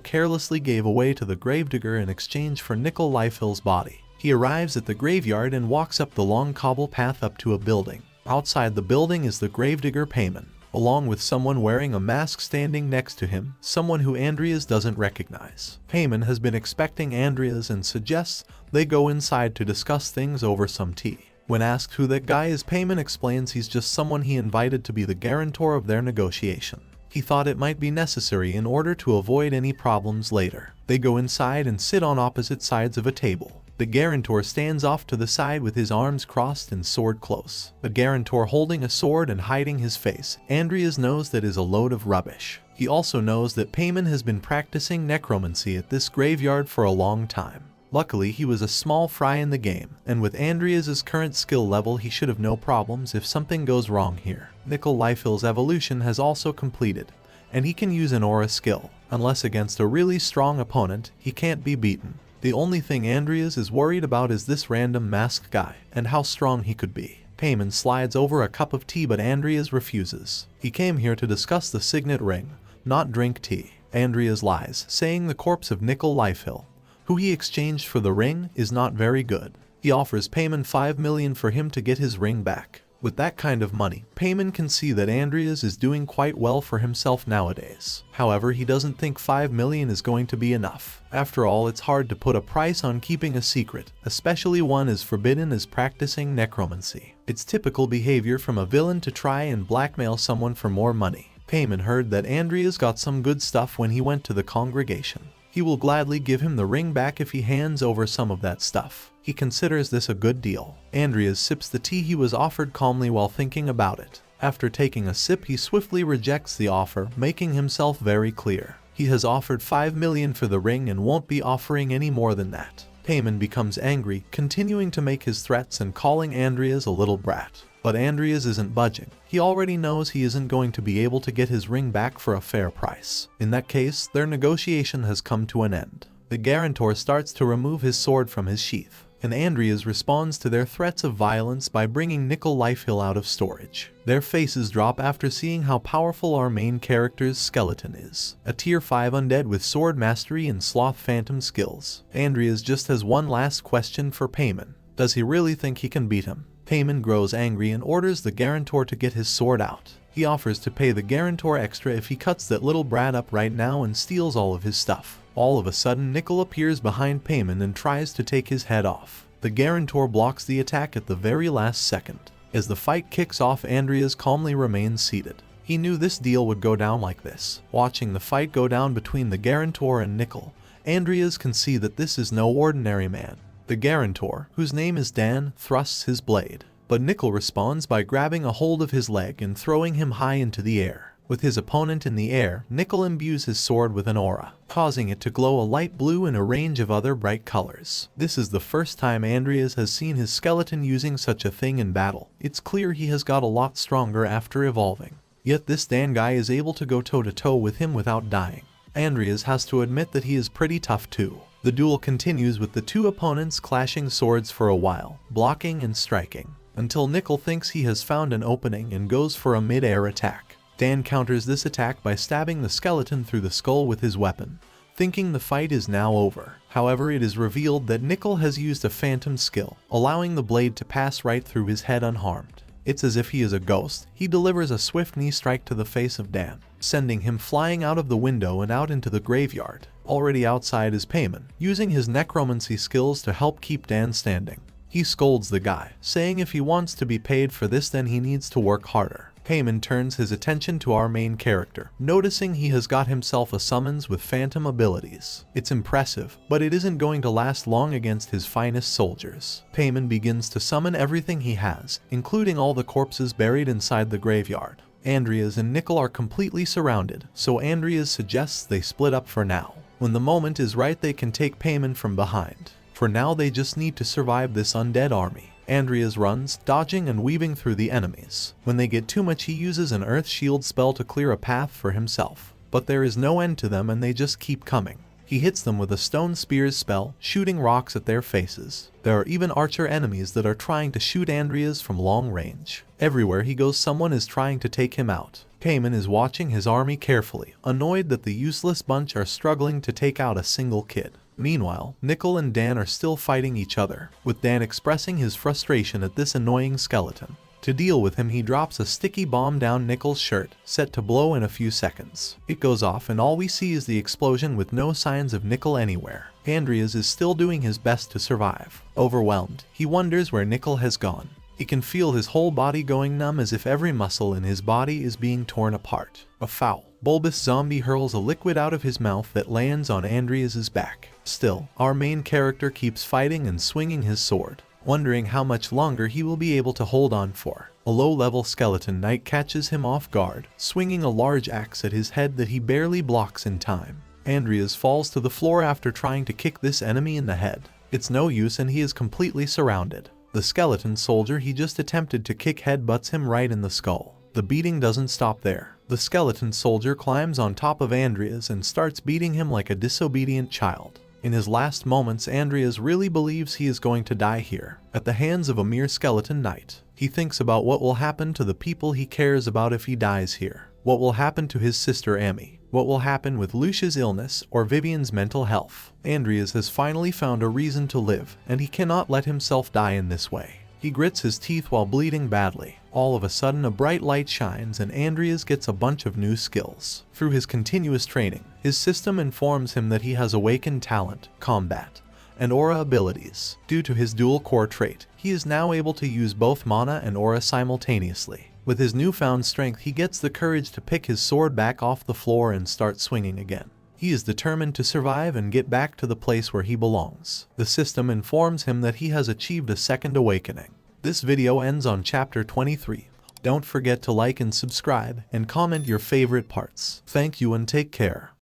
Speaker 1: carelessly gave away to the gravedigger in exchange for Nickel Lifehill's body. He arrives at the graveyard and walks up the long cobble path up to a building. Outside the building is the gravedigger Payman, along with someone wearing a mask standing next to him, someone who Andreas doesn't recognize. Payman has been expecting Andreas and suggests they go inside to discuss things over some tea. When asked who that guy is, Payman explains he's just someone he invited to be the guarantor of their negotiation. He thought it might be necessary in order to avoid any problems later. They go inside and sit on opposite sides of a table. The guarantor stands off to the side with his arms crossed and sword close. The guarantor holding a sword and hiding his face. Andreas knows that is a load of rubbish. He also knows that Payman has been practicing necromancy at this graveyard for a long time. Luckily, he was a small fry in the game, and with Andreas's current skill level, he should have no problems if something goes wrong here. Nickel Lifehill's evolution has also completed, and he can use an aura skill. Unless against a really strong opponent, he can't be beaten. The only thing Andreas is worried about is this random masked guy, and how strong he could be. Payman slides over a cup of tea, but Andreas refuses. He came here to discuss the signet ring, not drink tea. Andreas lies, saying the corpse of Nickel Lifelhill, who he exchanged for the ring, is not very good. He offers Payman 5 million for him to get his ring back. With that kind of money, Payman can see that Andreas is doing quite well for himself nowadays. However, he doesn't think 5 million is going to be enough. After all, it's hard to put a price on keeping a secret, especially one as forbidden as practicing necromancy. It's typical behavior from a villain to try and blackmail someone for more money. Payman heard that Andreas got some good stuff when he went to the congregation. He will gladly give him the ring back if he hands over some of that stuff. He considers this a good deal. Andreas sips the tea he was offered calmly while thinking about it. After taking a sip, he swiftly rejects the offer, making himself very clear. He has offered 5 million for the ring and won't be offering any more than that. Payman becomes angry, continuing to make his threats and calling Andreas a little brat. But Andreas isn't budging. He already knows he isn't going to be able to get his ring back for a fair price. In that case, their negotiation has come to an end. The guarantor starts to remove his sword from his sheath, and Andreas responds to their threats of violence by bringing Nickel Lifehill out of storage. Their faces drop after seeing how powerful our main character's skeleton is. A tier 5 undead with sword mastery and sloth phantom skills. Andreas just has one last question for Payman. Does he really think he can beat him? Payman grows angry and orders the guarantor to get his sword out. He offers to pay the guarantor extra if he cuts that little brat up right now and steals all of his stuff. All of a sudden, Nickel appears behind Payman and tries to take his head off. The guarantor blocks the attack at the very last second. As the fight kicks off, Andreas calmly remains seated. He knew this deal would go down like this. Watching the fight go down between the guarantor and Nickel, Andreas can see that this is no ordinary man. The guarantor, whose name is Dan, thrusts his blade, but Nickel responds by grabbing a hold of his leg and throwing him high into the air. With his opponent in the air, Nickel imbues his sword with an aura, causing it to glow a light blue and a range of other bright colors. This is the first time Andreas has seen his skeleton using such a thing in battle. It's clear he has got a lot stronger after evolving. Yet this Dan guy is able to go toe-to-toe with him without dying. Andreas has to admit that he is pretty tough too. The duel continues with the two opponents clashing swords for a while, blocking and striking, until Nickel thinks he has found an opening and goes for a mid-air attack. Dan counters this attack by stabbing the skeleton through the skull with his weapon, thinking the fight is now over. However, it is revealed that Nickel has used a phantom skill, allowing the blade to pass right through his head unharmed. It's as if he is a ghost. He delivers a swift knee strike to the face of Dan, sending him flying out of the window and out into the graveyard. Already outside is Payman, using his necromancy skills to help keep Dan standing. He scolds the guy, saying if he wants to be paid for this then he needs to work harder. Payman turns his attention to our main character, noticing he has got himself a summons with phantom abilities. It's impressive, but it isn't going to last long against his finest soldiers. Payman begins to summon everything he has, including all the corpses buried inside the graveyard. Andreas and Nickel are completely surrounded, so Andreas suggests they split up for now. When the moment is right they can take Payman from behind. For now they just need to survive this undead army. Andreas runs, dodging and weaving through the enemies. When they get too much he uses an earth shield spell to clear a path for himself. But there is no end to them and they just keep coming. He hits them with a stone spears spell, shooting rocks at their faces. There are even archer enemies that are trying to shoot Andreas from long range. Everywhere he goes someone is trying to take him out. Payman is watching his army carefully, annoyed that the useless bunch are struggling to take out a single kid. Meanwhile, Nickel and Dan are still fighting each other, with Dan expressing his frustration at this annoying skeleton. To deal with him he drops a sticky bomb down Nickel's shirt, set to blow in a few seconds. It goes off and all we see is the explosion with no signs of Nickel anywhere. Andreas is still doing his best to survive. Overwhelmed, he wonders where Nickel has gone. He can feel his whole body going numb as if every muscle in his body is being torn apart. A foul, bulbous zombie hurls a liquid out of his mouth that lands on Andreas's back. Still, our main character keeps fighting and swinging his sword, wondering how much longer he will be able to hold on for. A low-level skeleton knight catches him off guard, swinging a large axe at his head that he barely blocks in time. Andreas falls to the floor after trying to kick this enemy in the head. It's no use and he is completely surrounded. The skeleton soldier he just attempted to kick headbutts him right in the skull. The beating doesn't stop there. The skeleton soldier climbs on top of Andreas and starts beating him like a disobedient child. In his last moments, Andreas really believes he is going to die here, at the hands of a mere skeleton knight. He thinks about what will happen to the people he cares about if he dies here. What will happen to his sister Amy? What will happen with Lucia's illness or Vivian's mental health? Andreas has finally found a reason to live, and he cannot let himself die in this way. He grits his teeth while bleeding badly. All of a sudden a bright light shines and Andreas gets a bunch of new skills. Through his continuous training, his system informs him that he has awakened talent, combat, and aura abilities. Due to his dual core trait, he is now able to use both mana and aura simultaneously. With his newfound strength he gets the courage to pick his sword back off the floor and start swinging again. He is determined to survive and get back to the place where he belongs. The system informs him that he has achieved a second awakening. This video ends on chapter 23. Don't forget to like and subscribe and comment your favorite parts. Thank you and take care.